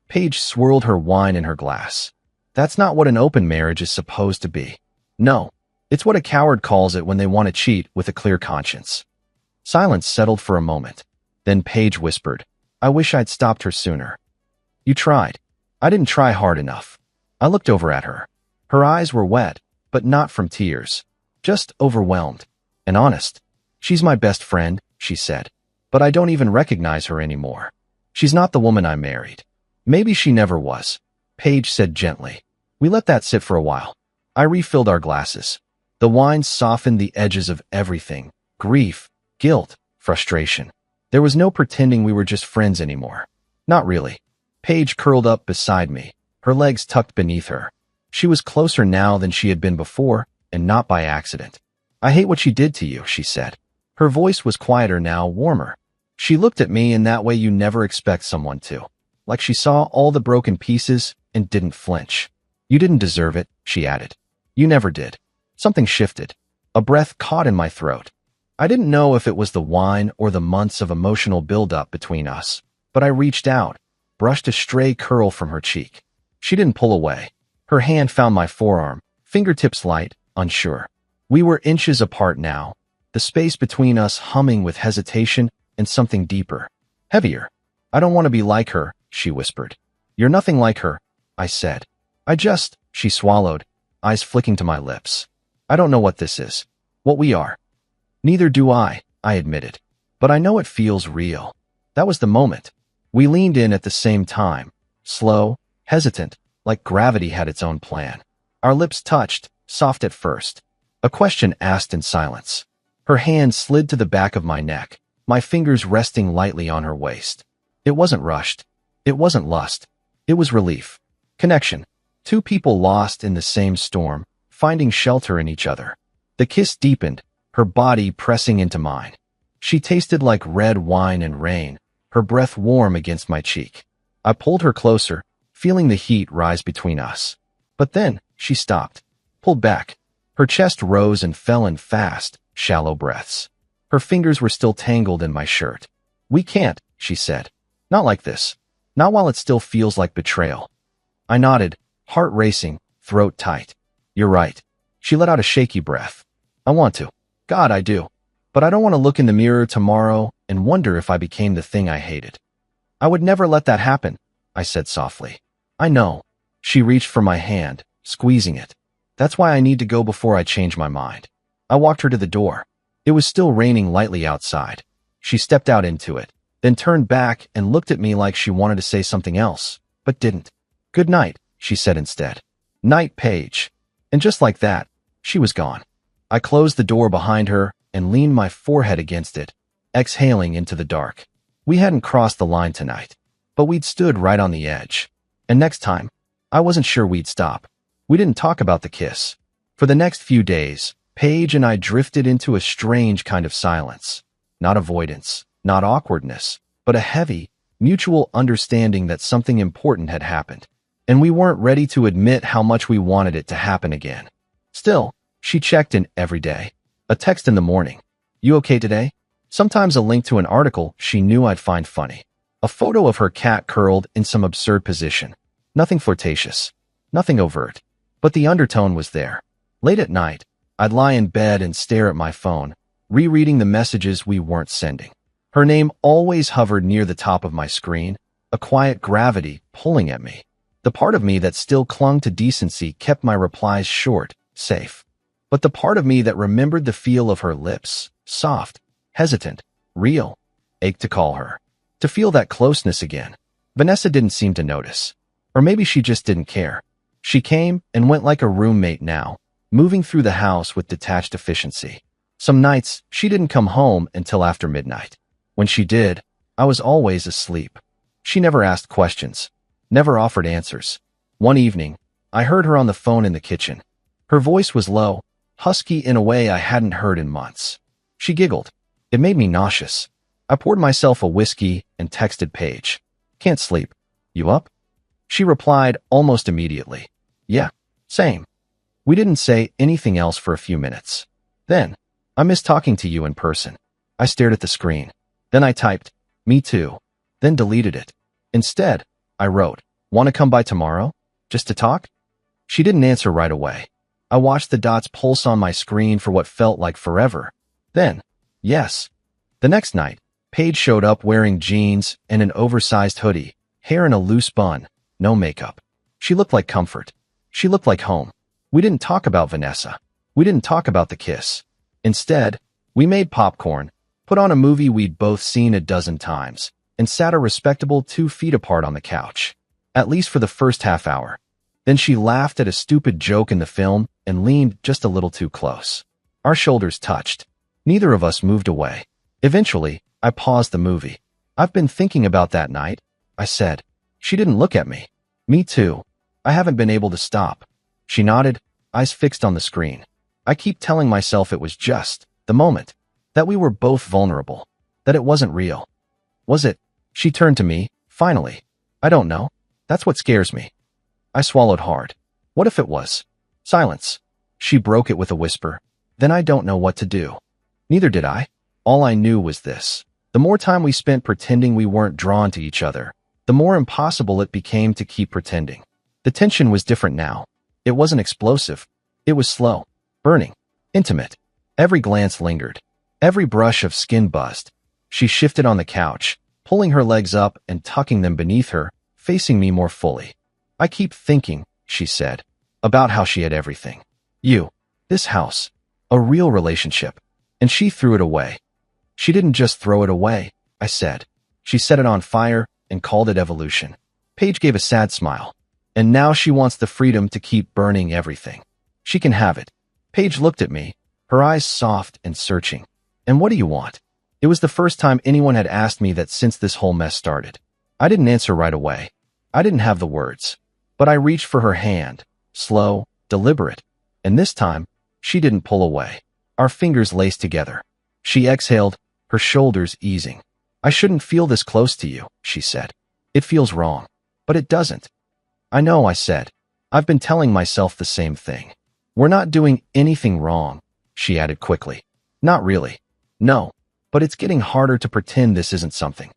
S1: Paige swirled her wine in her glass. "That's not what an open marriage is supposed to be. No, it's what a coward calls it when they want to cheat with a clear conscience." Silence settled for a moment. Then Paige whispered, "I wish I'd stopped her sooner." "You tried." "I didn't try hard enough." I looked over at her. Her eyes were wet, but not from tears. Just overwhelmed. And honest. "She's my best friend," she said. "But I don't even recognize her anymore. She's not the woman I married." "Maybe she never was," Paige said gently. We let that sit for a while. I refilled our glasses. The wine softened the edges of everything. Grief, guilt, frustration. There was no pretending we were just friends anymore. Not really. Paige curled up beside me, her legs tucked beneath her. She was closer now than she had been before, and not by accident. "I hate what she did to you," she said. Her voice was quieter now, warmer. She looked at me in that way you never expect someone to. Like she saw all the broken pieces and didn't flinch. "You didn't deserve it," she added. "You never did." Something shifted. A breath caught in my throat. I didn't know if it was the wine or the months of emotional buildup between us, but I reached out, brushed a stray curl from her cheek. She didn't pull away. Her hand found my forearm, fingertips light, unsure. We were inches apart now, the space between us humming with hesitation and something deeper, heavier. "I don't want to be like her," she whispered. "You're nothing like her," I said. She swallowed, eyes flicking to my lips. "I don't know what this is. What we are." "Neither do I admitted. "But I know it feels real." That was the moment. We leaned in at the same time, slow, hesitant, like gravity had its own plan. Our lips touched, soft at first. A question asked in silence. Her hand slid to the back of my neck, my fingers resting lightly on her waist. It wasn't rushed. It wasn't lust. It was relief. Connection. Two people lost in the same storm, finding shelter in each other. The kiss deepened, her body pressing into mine. She tasted like red wine and rain, her breath warm against my cheek. I pulled her closer, feeling the heat rise between us. But then, she stopped, pulled back. Her chest rose and fell in fast, shallow breaths. Her fingers were still tangled in my shirt. "We can't," she said. "Not like this. Not while it still feels like betrayal." I nodded, heart racing, throat tight. "You're right." She let out a shaky breath. "I want to. God, I do. But I don't want to look in the mirror tomorrow and wonder if I became the thing I hated." "I would never let that happen," I said softly. "I know." She reached for my hand, squeezing it. "That's why I need to go before I change my mind." I walked her to the door. It was still raining lightly outside. She stepped out into it, then turned back and looked at me like she wanted to say something else, but didn't. "Good night," she said instead. "Night, Paige." And just like that, she was gone. I closed the door behind her and leaned my forehead against it, exhaling into the dark. We hadn't crossed the line tonight, but we'd stood right on the edge. And next time, I wasn't sure we'd stop. We didn't talk about the kiss. For the next few days, Paige and I drifted into a strange kind of silence. Not avoidance, not awkwardness, but a heavy, mutual understanding that something important had happened. And we weren't ready to admit how much we wanted it to happen again. Still, she checked in every day. A text in the morning. "You okay today?" Sometimes a link to an article she knew I'd find funny. A photo of her cat curled in some absurd position. Nothing flirtatious. Nothing overt. But the undertone was there. Late at night, I'd lie in bed and stare at my phone, rereading the messages we weren't sending. Her name always hovered near the top of my screen, a quiet gravity pulling at me. The part of me that still clung to decency kept my replies short, safe. But the part of me that remembered the feel of her lips, soft, hesitant, real, ached to call her, to feel that closeness again. Vanessa didn't seem to notice. Or maybe she just didn't care. She came and went like a roommate now, moving through the house with detached efficiency. Some nights, she didn't come home until after midnight. When she did, I was always asleep. She never asked questions, never offered answers. One evening, I heard her on the phone in the kitchen. Her voice was low, husky in a way I hadn't heard in months. She giggled. It made me nauseous. I poured myself a whiskey and texted Paige. Can't sleep. You up? She replied almost immediately. Yeah, same. We didn't say anything else for a few minutes. Then, I miss talking to you in person. I stared at the screen. Then I typed, me too. Then deleted it. Instead, I wrote, want to come by tomorrow? Just to talk? She didn't answer right away. I watched the dots pulse on my screen for what felt like forever. Then, yes. The next night, Paige showed up wearing jeans and an oversized hoodie, hair in a loose bun, no makeup. She looked like comfort. She looked like home. We didn't talk about Vanessa. We didn't talk about the kiss. Instead, we made popcorn, put on a movie we'd both seen a dozen times, and sat a respectable 2 feet apart on the couch. At least for the first half hour. Then she laughed at a stupid joke in the film and leaned just a little too close. Our shoulders touched. Neither of us moved away. Eventually, I paused the movie. I've been thinking about that night, I said. She didn't look at me. Me too. I haven't been able to stop. She nodded, eyes fixed on the screen. I keep telling myself it was just the moment, that we were both vulnerable, that it wasn't real. Was it? She turned to me, finally. I don't know. That's what scares me. I swallowed hard. What if it was? Silence. She broke it with a whisper. Then I don't know what to do. Neither did I. All I knew was this. The more time we spent pretending we weren't drawn to each other, the more impossible it became to keep pretending. The tension was different now. It wasn't explosive. It was slow, burning, intimate. Every glance lingered. Every brush of skin buzzed. She shifted on the couch, pulling her legs up and tucking them beneath her, facing me more fully. I keep thinking, she said, about how she had everything. You, this house, a real relationship. And she threw it away. She didn't just throw it away, I said. She set it on fire and called it evolution. Paige gave a sad smile. And now she wants the freedom to keep burning everything. She can have it. Paige looked at me, her eyes soft and searching. And what do you want? It was the first time anyone had asked me that since this whole mess started. I didn't answer right away. I didn't have the words. But I reached for her hand, slow, deliberate. And this time, she didn't pull away. Our fingers laced together. She exhaled, her shoulders easing. I shouldn't feel this close to you, she said. It feels wrong. But it doesn't. I know, I said. I've been telling myself the same thing. We're not doing anything wrong, she added quickly. Not really. No. But it's getting harder to pretend this isn't something.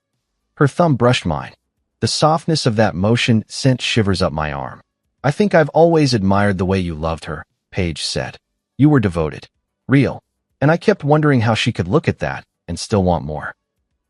S1: Her thumb brushed mine. The softness of that motion sent shivers up my arm. I think I've always admired the way you loved her, Paige said. You were devoted. Real. And I kept wondering how she could look at that and still want more.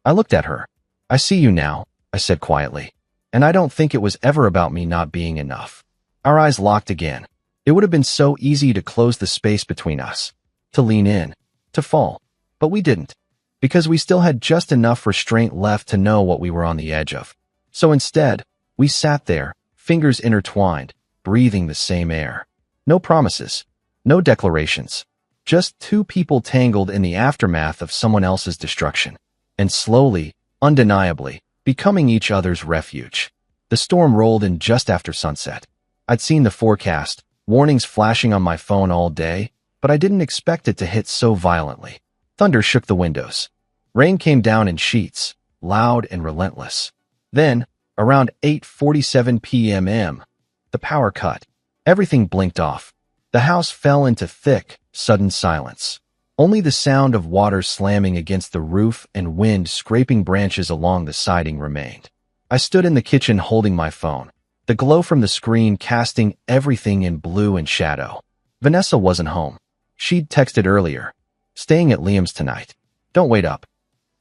S1: I looked at her. I see you now, I said quietly. And I don't think it was ever about me not being enough. Our eyes locked again. It would have been so easy to close the space between us, to lean in, to fall. But we didn't, because we still had just enough restraint left to know what we were on the edge of. So instead, we sat there, fingers intertwined, breathing the same air. No promises, no declarations. Just two people tangled in the aftermath of someone else's destruction. And slowly, undeniably, becoming each other's refuge. The storm rolled in just after sunset. I'd seen the forecast, warnings flashing on my phone all day, but I didn't expect it to hit so violently. Thunder shook the windows. Rain came down in sheets, loud and relentless. Then, around 8:47 p.m., the power cut. Everything blinked off. The house fell into thick, sudden silence. Only the sound of water slamming against the roof and wind scraping branches along the siding remained. I stood in the kitchen holding my phone, the glow from the screen casting everything in blue and shadow. Vanessa wasn't home. She'd texted earlier. Staying at Liam's tonight. Don't wait up.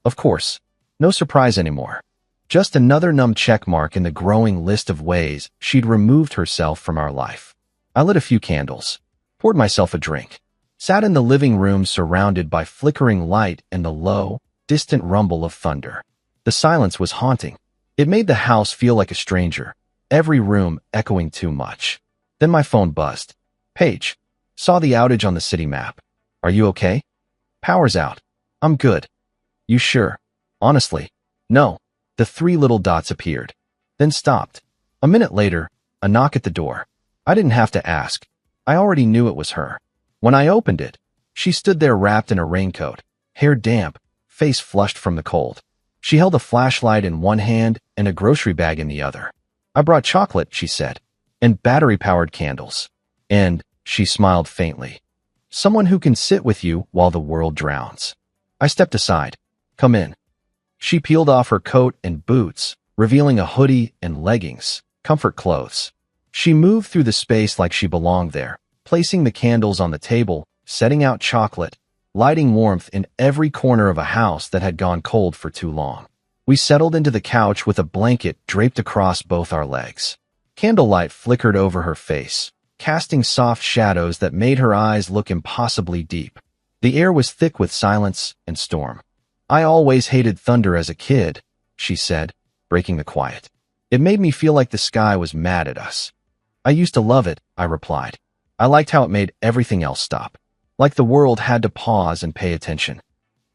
S1: Of course. No surprise anymore. Just another numb checkmark in the growing list of ways she'd removed herself from our life. I lit a few candles, poured myself a drink, sat in the living room surrounded by flickering light and the low, distant rumble of thunder. The silence was haunting. It made the house feel like a stranger, every room echoing too much. Then my phone buzzed. Paige. Saw the outage on the city map. Are you okay? Power's out. I'm good. You sure? Honestly. No. The three little dots appeared, then stopped. A minute later, a knock at the door. I didn't have to ask. I already knew it was her. When I opened it, she stood there wrapped in a raincoat, hair damp, face flushed from the cold. She held a flashlight in one hand and a grocery bag in the other. I brought chocolate, she said, and battery-powered candles. And, she smiled faintly, someone who can sit with you while the world drowns. I stepped aside. Come in. She peeled off her coat and boots, revealing a hoodie and leggings, comfort clothes. She moved through the space like she belonged there, placing the candles on the table, setting out chocolate, lighting warmth in every corner of a house that had gone cold for too long. We settled into the couch with a blanket draped across both our legs. Candlelight flickered over her face, casting soft shadows that made her eyes look impossibly deep. The air was thick with silence and storm. I always hated thunder as a kid, she said, breaking the quiet. It made me feel like the sky was mad at us. I used to love it, I replied. I liked how it made everything else stop. Like the world had to pause and pay attention.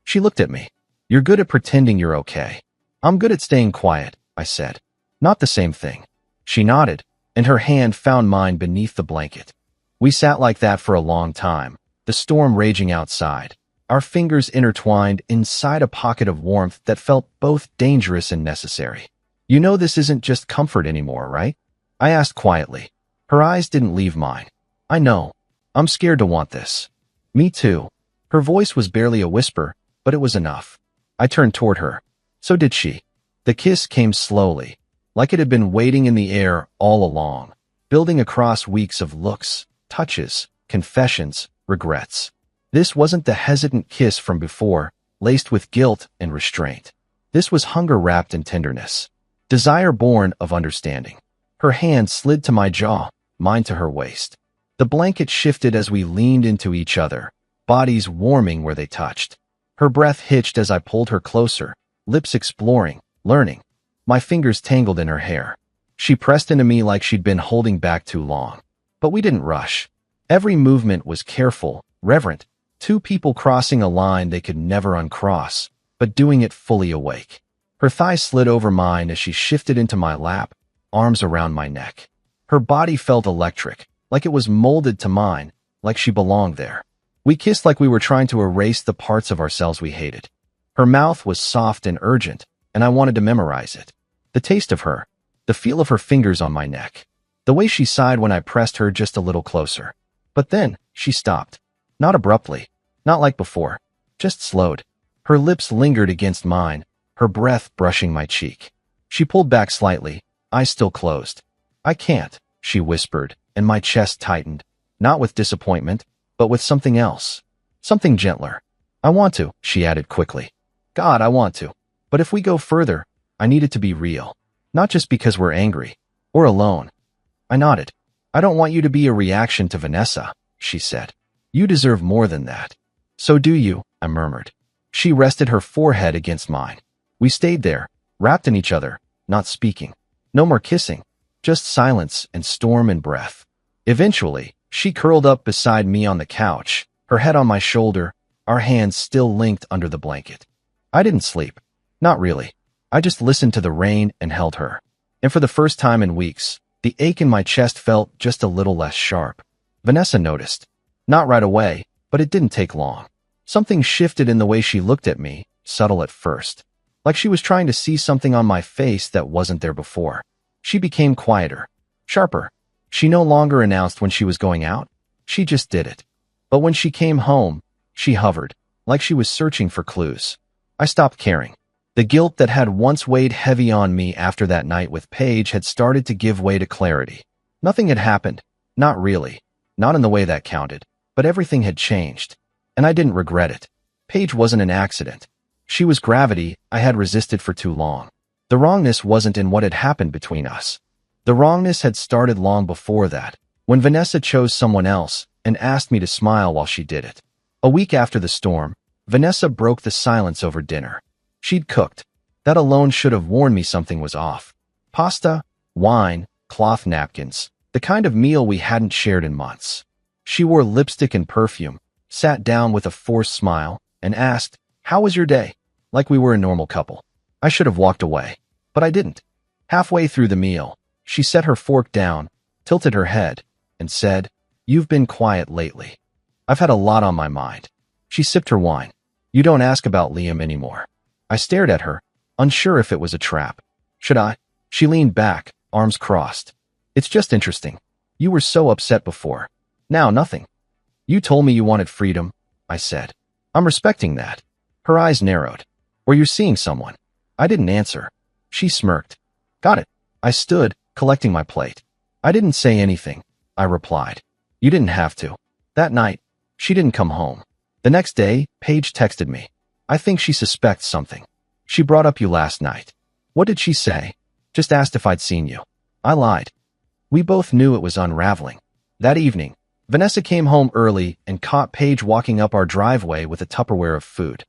S1: She looked at me. You're good at pretending you're okay. I'm good at staying quiet, I said. Not the same thing. She nodded, and her hand found mine beneath the blanket. We sat like that for a long time, the storm raging outside, our fingers intertwined inside a pocket of warmth that felt both dangerous and necessary. You know this isn't just comfort anymore, right? I asked quietly. Her eyes didn't leave mine. I know. I'm scared to want this. Me too. Her voice was barely a whisper, but it was enough. I turned toward her. So did she. The kiss came slowly, like it had been waiting in the air all along, building across weeks of looks, touches, confessions, regrets. This wasn't the hesitant kiss from before, laced with guilt and restraint. This was hunger wrapped in tenderness, desire born of understanding. Her hand slid to my jaw, mine to her waist. The blanket shifted as we leaned into each other, bodies warming where they touched. Her breath hitched as I pulled her closer, lips exploring, learning. My fingers tangled in her hair. She pressed into me like she'd been holding back too long. But we didn't rush. Every movement was careful, reverent. Two people crossing a line they could never uncross, but doing it fully awake. Her thighs slid over mine as she shifted into my lap, arms around my neck. Her body felt electric, like it was molded to mine, like she belonged there. We kissed like we were trying to erase the parts of ourselves we hated. Her mouth was soft and urgent, and I wanted to memorize it. The taste of her, the feel of her fingers on my neck, the way she sighed when I pressed her just a little closer. But then, she stopped. Not abruptly, not like before, just slowed. Her lips lingered against mine, her breath brushing my cheek. She pulled back slightly, eyes still closed. I can't, she whispered, and my chest tightened, not with disappointment, but with something else, something gentler. I want to, she added quickly. God, I want to. But if we go further, I need it to be real, not just because we're angry or alone. I nodded. I don't want you to be a reaction to Vanessa, she said. You deserve more than that. So do you, I murmured. She rested her forehead against mine. We stayed there, wrapped in each other, not speaking. No more kissing, just silence and storm and breath. Eventually, she curled up beside me on the couch, her head on my shoulder, our hands still linked under the blanket. I didn't sleep. Not really. I just listened to the rain and held her. And for the first time in weeks, the ache in my chest felt just a little less sharp. Vanessa noticed. Not right away, but it didn't take long. Something shifted in the way she looked at me, subtle at first. Like she was trying to see something on my face that wasn't there before. She became quieter, sharper. She no longer announced when she was going out. She just did it. But when she came home, she hovered, like she was searching for clues. I stopped caring. The guilt that had once weighed heavy on me after that night with Paige had started to give way to clarity. Nothing had happened. Not really. Not in the way that counted. But everything had changed. And I didn't regret it. Paige wasn't an accident. She was gravity I had resisted for too long. The wrongness wasn't in what had happened between us. The wrongness had started long before that, when Vanessa chose someone else and asked me to smile while she did it. A week after the storm, Vanessa broke the silence over dinner. She'd cooked. That alone should have warned me something was off. Pasta, wine, cloth napkins, the kind of meal we hadn't shared in months. She wore lipstick and perfume, sat down with a forced smile, and asked, "How was your day?" Like we were a normal couple. I should have walked away, but I didn't. Halfway through the meal, she set her fork down, tilted her head, and said, "You've been quiet lately. I've had a lot on my mind." She sipped her wine. "You don't ask about Liam anymore." I stared at her, unsure if it was a trap. Should I? She leaned back, arms crossed. "It's just interesting. You were so upset before. Now nothing." "You told me you wanted freedom," I said. "I'm respecting that." Her eyes narrowed. "Or you're seeing someone." I didn't answer. She smirked. "Got it." I stood, collecting my plate. "I didn't say anything," I replied. "You didn't have to." That night, she didn't come home. The next day, Paige texted me. "I think she suspects something. She brought up you last night." "What did she say?" "Just asked if I'd seen you." I lied. We both knew it was unraveling. That evening, Vanessa came home early and caught Paige walking up our driveway with a Tupperware of food.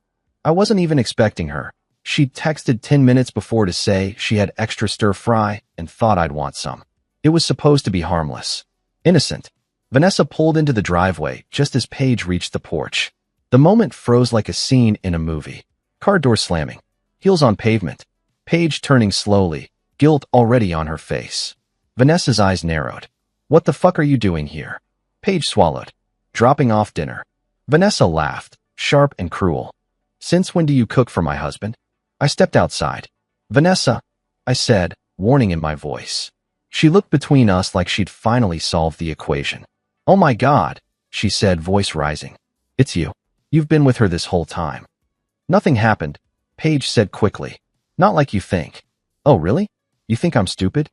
S1: I wasn't even expecting her. She'd texted 10 minutes before to say she had extra stir-fry and thought I'd want some. It was supposed to be harmless. Innocent. Vanessa pulled into the driveway just as Paige reached the porch. The moment froze like a scene in a movie. Car door slamming. Heels on pavement. Paige turning slowly, guilt already on her face. Vanessa's eyes narrowed. "What the fuck are you doing here?" Paige swallowed. "Dropping off dinner." Vanessa laughed, sharp and cruel. "Since when do you cook for my husband?" I stepped outside. "Vanessa," I said, warning in my voice. She looked between us like she'd finally solved the equation. "Oh my God," she said, voice rising. "It's you. You've been with her this whole time." "Nothing happened," Paige said quickly. "Not like you think." "Oh, really? You think I'm stupid?"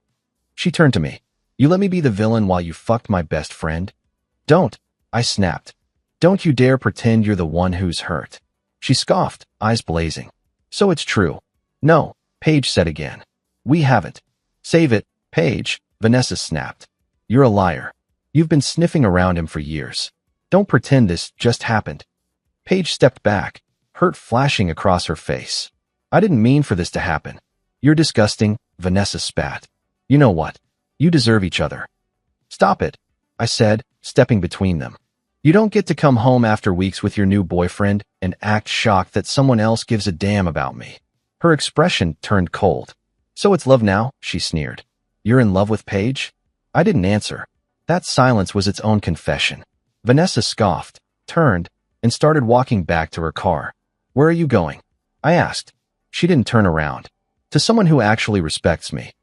S1: She turned to me. "You let me be the villain while you fucked my best friend?" "Don't," I snapped. "Don't you dare pretend you're the one who's hurt." She scoffed, eyes blazing. "So it's true." "No," Paige said again. "We haven't." "Save it, Paige," Vanessa snapped. "You're a liar. You've been sniffing around him for years. Don't pretend this just happened." Paige stepped back, hurt flashing across her face. "I didn't mean for this to happen." "You're disgusting," Vanessa spat. "You know what? You deserve each other." "Stop it," I said, stepping between them. "You don't get to come home after weeks with your new boyfriend and act shocked that someone else gives a damn about me." Her expression turned cold. "So it's love now?" she sneered. "You're in love with Paige?" I didn't answer. That silence was its own confession. Vanessa scoffed, turned, and started walking back to her car. "Where are you going?" I asked. She didn't turn around. "To someone who actually respects me."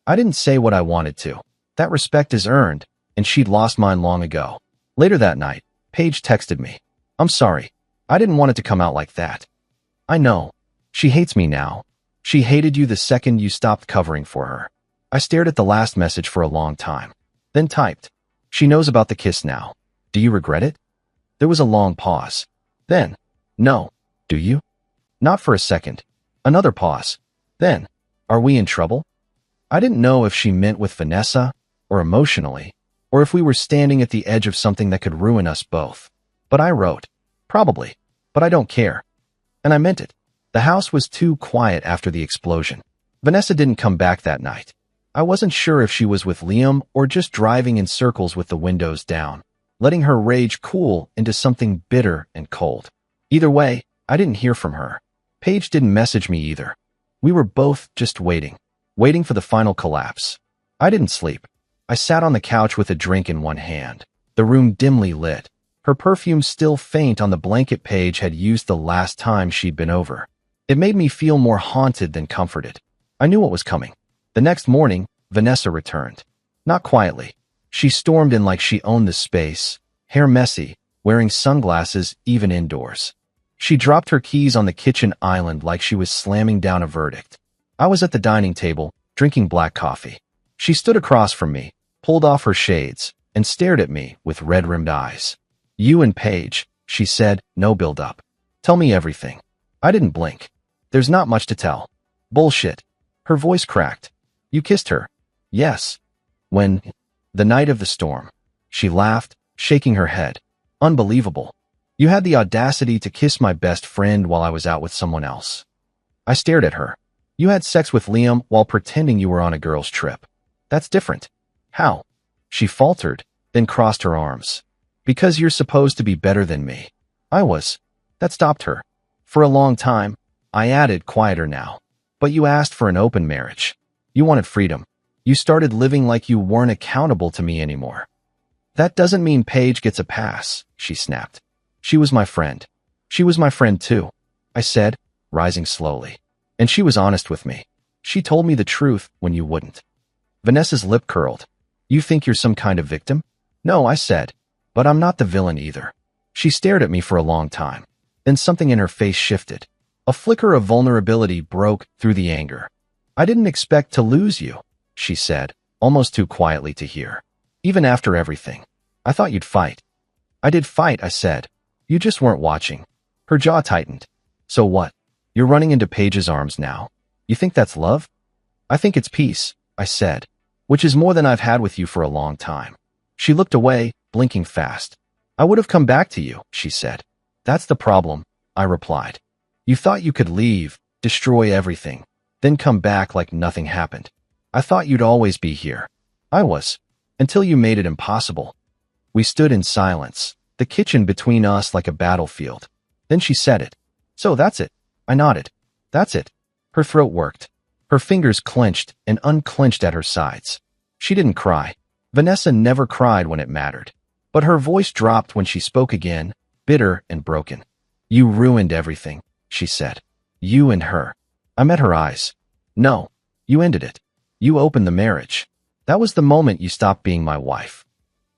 S1: I didn't say what I wanted to. That respect is earned, and she'd lost mine long ago. Later that night, Paige texted me. "I'm sorry. I didn't want it to come out like that." "I know. She hates me now. She hated you the second you stopped covering for her." I stared at the last message for a long time, then typed, "She knows about the kiss now. Do you regret it?" There was a long pause. Then, "No. Do you?" Not for a second. Another pause. Then, "Are we in trouble?" I didn't know if she meant with Vanessa, or emotionally, or if we were standing at the edge of something that could ruin us both. But I wrote, "Probably, but I don't care." And I meant it. The house was too quiet after the explosion. Vanessa didn't come back that night. I wasn't sure if she was with Liam or just driving in circles with the windows down, letting her rage cool into something bitter and cold. Either way, I didn't hear from her. Paige didn't message me either. We were both just waiting for the final collapse. I didn't sleep. I sat on the couch with a drink in one hand, the room dimly lit, her perfume still faint on the blanket Paige had used the last time she'd been over. It made me feel more haunted than comforted. I knew what was coming. The next morning, Vanessa returned. Not quietly. She stormed in like she owned the space, hair messy, wearing sunglasses even indoors. She dropped her keys on the kitchen island like she was slamming down a verdict. I was at the dining table, drinking black coffee. She stood across from me, pulled off her shades, and stared at me with red-rimmed eyes. "You and Paige," she said, no build-up. "Tell me everything." I didn't blink. "There's not much to tell." "Bullshit." Her voice cracked. You kissed her. Yes. When? The night of the storm. She laughed, shaking her head. Unbelievable. You had the audacity to kiss my best friend while I was out with someone else. I stared at her. You had sex with Liam while pretending you were on a girl's trip. That's different. How? She faltered, then crossed her arms. Because you're supposed to be better than me. I was. That stopped her. For a long time, I added, quieter now. But you asked for an open marriage. You wanted freedom. You started living like you weren't accountable to me anymore. That doesn't mean Paige gets a pass, she snapped. She was my friend. She was my friend too, I said, rising slowly. And she was honest with me. She told me the truth when you wouldn't. Vanessa's lip curled. You think you're some kind of victim? No, I said. But I'm not the villain either. She stared at me for a long time. Then something in her face shifted. A flicker of vulnerability broke through the anger. I didn't expect to lose you, she said, almost too quietly to hear. Even after everything. I thought you'd fight. I did fight, I said. You just weren't watching. Her jaw tightened. So what? You're running into Paige's arms now. You think that's love? I think it's peace, I said, which is more than I've had with you for a long time. She looked away, blinking fast. I would have come back to you, she said. That's the problem, I replied. You thought you could leave, destroy everything, then come back like nothing happened. I thought you'd always be here. I was. Until you made it impossible. We stood in silence, the kitchen between us like a battlefield. Then she said it. So that's it. I nodded. That's it. Her throat worked. Her fingers clenched and unclenched at her sides. She didn't cry. Vanessa never cried when it mattered. But her voice dropped when she spoke again, bitter and broken. You ruined everything, she said. You and her. I met her eyes. No, you ended it. You opened the marriage. That was the moment you stopped being my wife.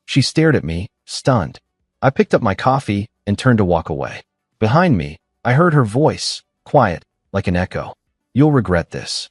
S1: She stared at me, stunned. I picked up my coffee and turned to walk away. Behind me, I heard her voice, quiet, like an echo. You'll regret this.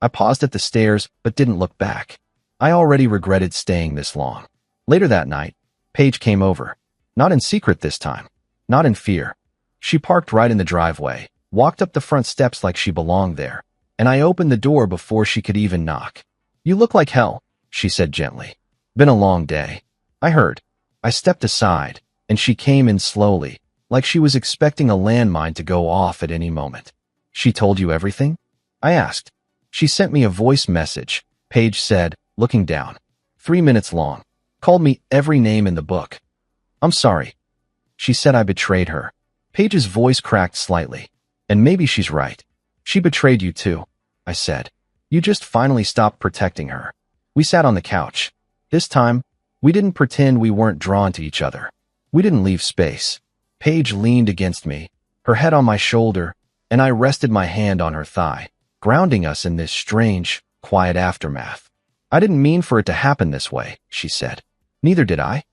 S1: I paused at the stairs but didn't look back. I already regretted staying this long. Later that night, Paige came over. Not in secret this time. Not in fear. She parked right in the driveway, walked up the front steps like she belonged there, and I opened the door before she could even knock. You look like hell, she said gently. Been a long day. I heard. I stepped aside, and she came in slowly, like she was expecting a landmine to go off at any moment. She told you everything? I asked. She sent me a voice message, Paige said, looking down. 3 minutes long. Called me every name in the book. I'm sorry. She said I betrayed her. Paige's voice cracked slightly. And maybe she's right. She betrayed you too, I said. You just finally stopped protecting her. We sat on the couch. This time, we didn't pretend we weren't drawn to each other. We didn't leave space. Paige leaned against me, her head on my shoulder, and I rested my hand on her thigh, grounding us in this strange, quiet aftermath. I didn't mean for it to happen this way, she said. Neither did I.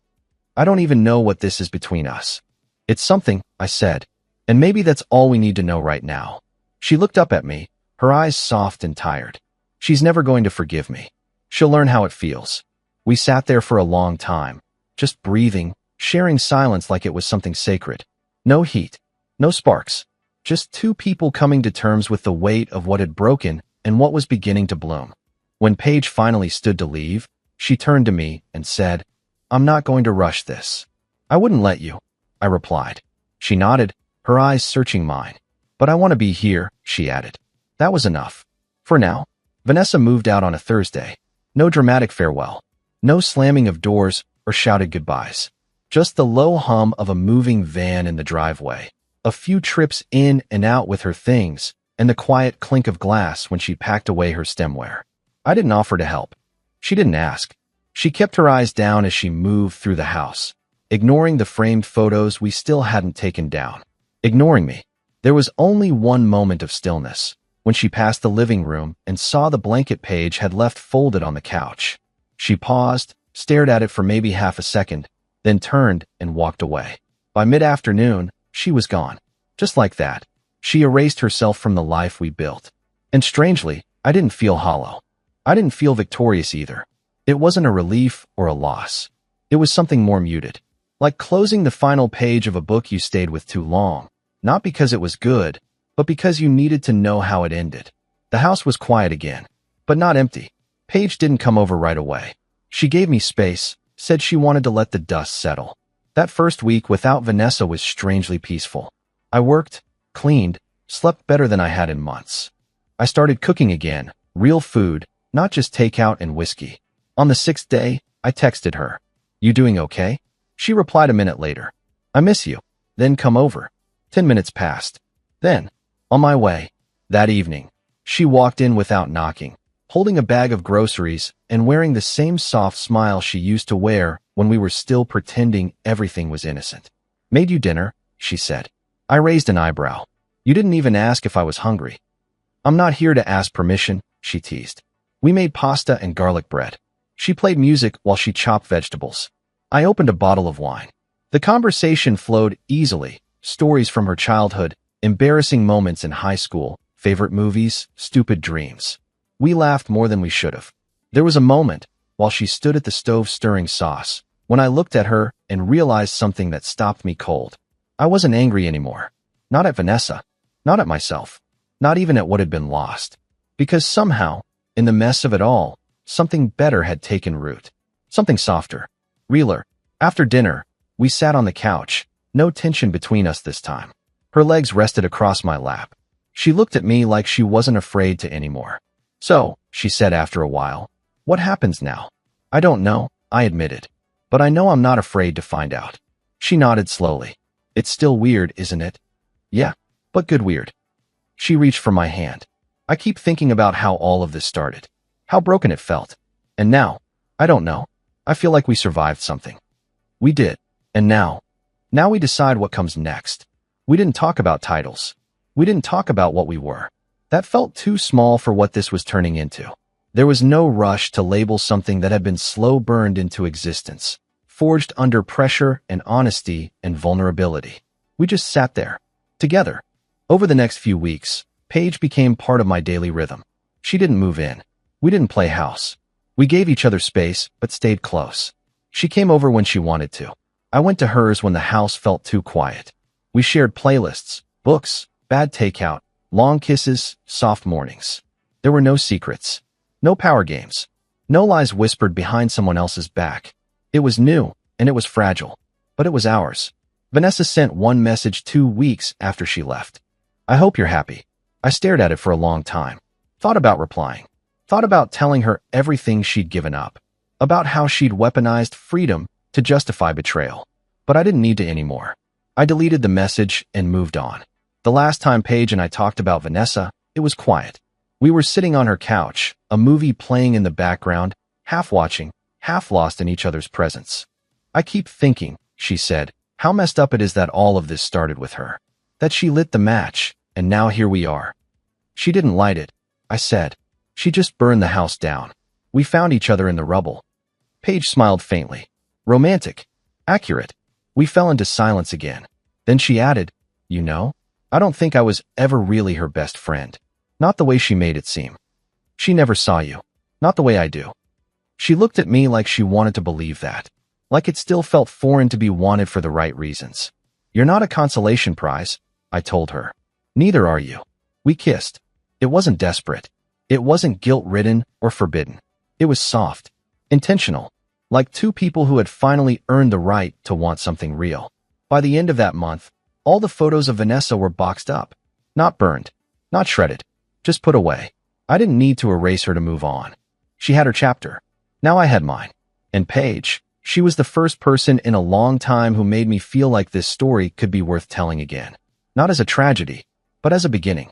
S1: I don't even know what this is between us. It's something, I said, and maybe that's all we need to know right now. She looked up at me, her eyes soft and tired. She's never going to forgive me. She'll learn how it feels. We sat there for a long time, just breathing, sharing silence like it was something sacred. No heat, no sparks, just two people coming to terms with the weight of what had broken and what was beginning to bloom. When Paige finally stood to leave, she turned to me and said, I'm not going to rush this. I wouldn't let you, I replied. She nodded, her eyes searching mine. But I want to be here, she added. That was enough. For now. Vanessa moved out on a Thursday. No dramatic farewell. No slamming of doors or shouted goodbyes. Just the low hum of a moving van in the driveway. A few trips in and out with her things, and the quiet clink of glass when she packed away her stemware. I didn't offer to help. She didn't ask. She kept her eyes down as she moved through the house, ignoring the framed photos we still hadn't taken down. Ignoring me. There was only one moment of stillness, when she passed the living room and saw the blanket Paige had left folded on the couch. She paused, stared at it for maybe half a second, then turned and walked away. By mid-afternoon, she was gone. Just like that, she erased herself from the life we built. And strangely, I didn't feel hollow. I didn't feel victorious either. It wasn't a relief or a loss. It was something more muted. Like closing the final page of a book you stayed with too long. Not because it was good, but because you needed to know how it ended. The house was quiet again, but not empty. Paige didn't come over right away. She gave me space, said she wanted to let the dust settle. That first week without Vanessa was strangely peaceful. I worked, cleaned, slept better than I had in months. I started cooking again, real food, not just takeout and whiskey. On the 6th day, I texted her. "You doing okay?" She replied a minute later. "I miss you. Then come over." 10 minutes passed. Then, on my way, that evening, she walked in without knocking, holding a bag of groceries and wearing the same soft smile she used to wear when we were still pretending everything was innocent. "Made you dinner," she said. I raised an eyebrow. "You didn't even ask if I was hungry." "I'm not here to ask permission," she teased. We made pasta and garlic bread. She played music while she chopped vegetables. I opened a bottle of wine. The conversation flowed easily, stories from her childhood, embarrassing moments in high school, favorite movies, stupid dreams. We laughed more than we should have. There was a moment, while she stood at the stove stirring sauce, when I looked at her and realized something that stopped me cold. I wasn't angry anymore. Not at Vanessa. Not at myself. Not even at what had been lost. Because somehow, in the mess of it all, something better had taken root. Something softer. Realer. After dinner, we sat on the couch, no tension between us this time. Her legs rested across my lap. She looked at me like she wasn't afraid to anymore. "So," she said after a while, "what happens now?" "I don't know," I admitted. "But I know I'm not afraid to find out." She nodded slowly. "It's still weird, isn't it?" "Yeah, but good weird." She reached for my hand. I keep thinking about how all of this started. How broken it felt. And now, I don't know. I feel like we survived something. We did. And now we decide what comes next. We didn't talk about titles. We didn't talk about what we were. That felt too small for what this was turning into. There was no rush to label something that had been slow burned into existence, forged under pressure and honesty and vulnerability. We just sat there, together. Over the next few weeks, Paige became part of my daily rhythm. She didn't move in. We didn't play house. We gave each other space, but stayed close. She came over when she wanted to. I went to hers when the house felt too quiet. We shared playlists, books, bad takeout, long kisses, soft mornings. There were no secrets. No power games. No lies whispered behind someone else's back. It was new, and it was fragile. But it was ours. Vanessa sent one message 2 weeks after she left. "I hope you're happy." I stared at it for a long time. Thought about replying. Thought about telling her everything she'd given up. About how she'd weaponized freedom to justify betrayal. But I didn't need to anymore. I deleted the message and moved on. The last time Paige and I talked about Vanessa, it was quiet. We were sitting on her couch, a movie playing in the background, half watching, half lost in each other's presence. "I keep thinking," she said, "how messed up it is that all of this started with her. That she lit the match, and now here we are." "She didn't light it," I said. "She just burned the house down. We found each other in the rubble." Paige smiled faintly. Romantic. Accurate. We fell into silence again. Then she added, "You know, I don't think I was ever really her best friend. Not the way she made it seem. She never saw you. Not the way I do." She looked at me like she wanted to believe that. Like it still felt foreign to be wanted for the right reasons. "You're not a consolation prize," I told her. "Neither are you." We kissed. It wasn't desperate. It wasn't guilt-ridden or forbidden. It was soft. Intentional. Like two people who had finally earned the right to want something real. By the end of that month, all the photos of Vanessa were boxed up. Not burned. Not shredded. Just put away. I didn't need to erase her to move on. She had her chapter. Now I had mine. And Paige, she was the first person in a long time who made me feel like this story could be worth telling again. Not as a tragedy, but as a beginning.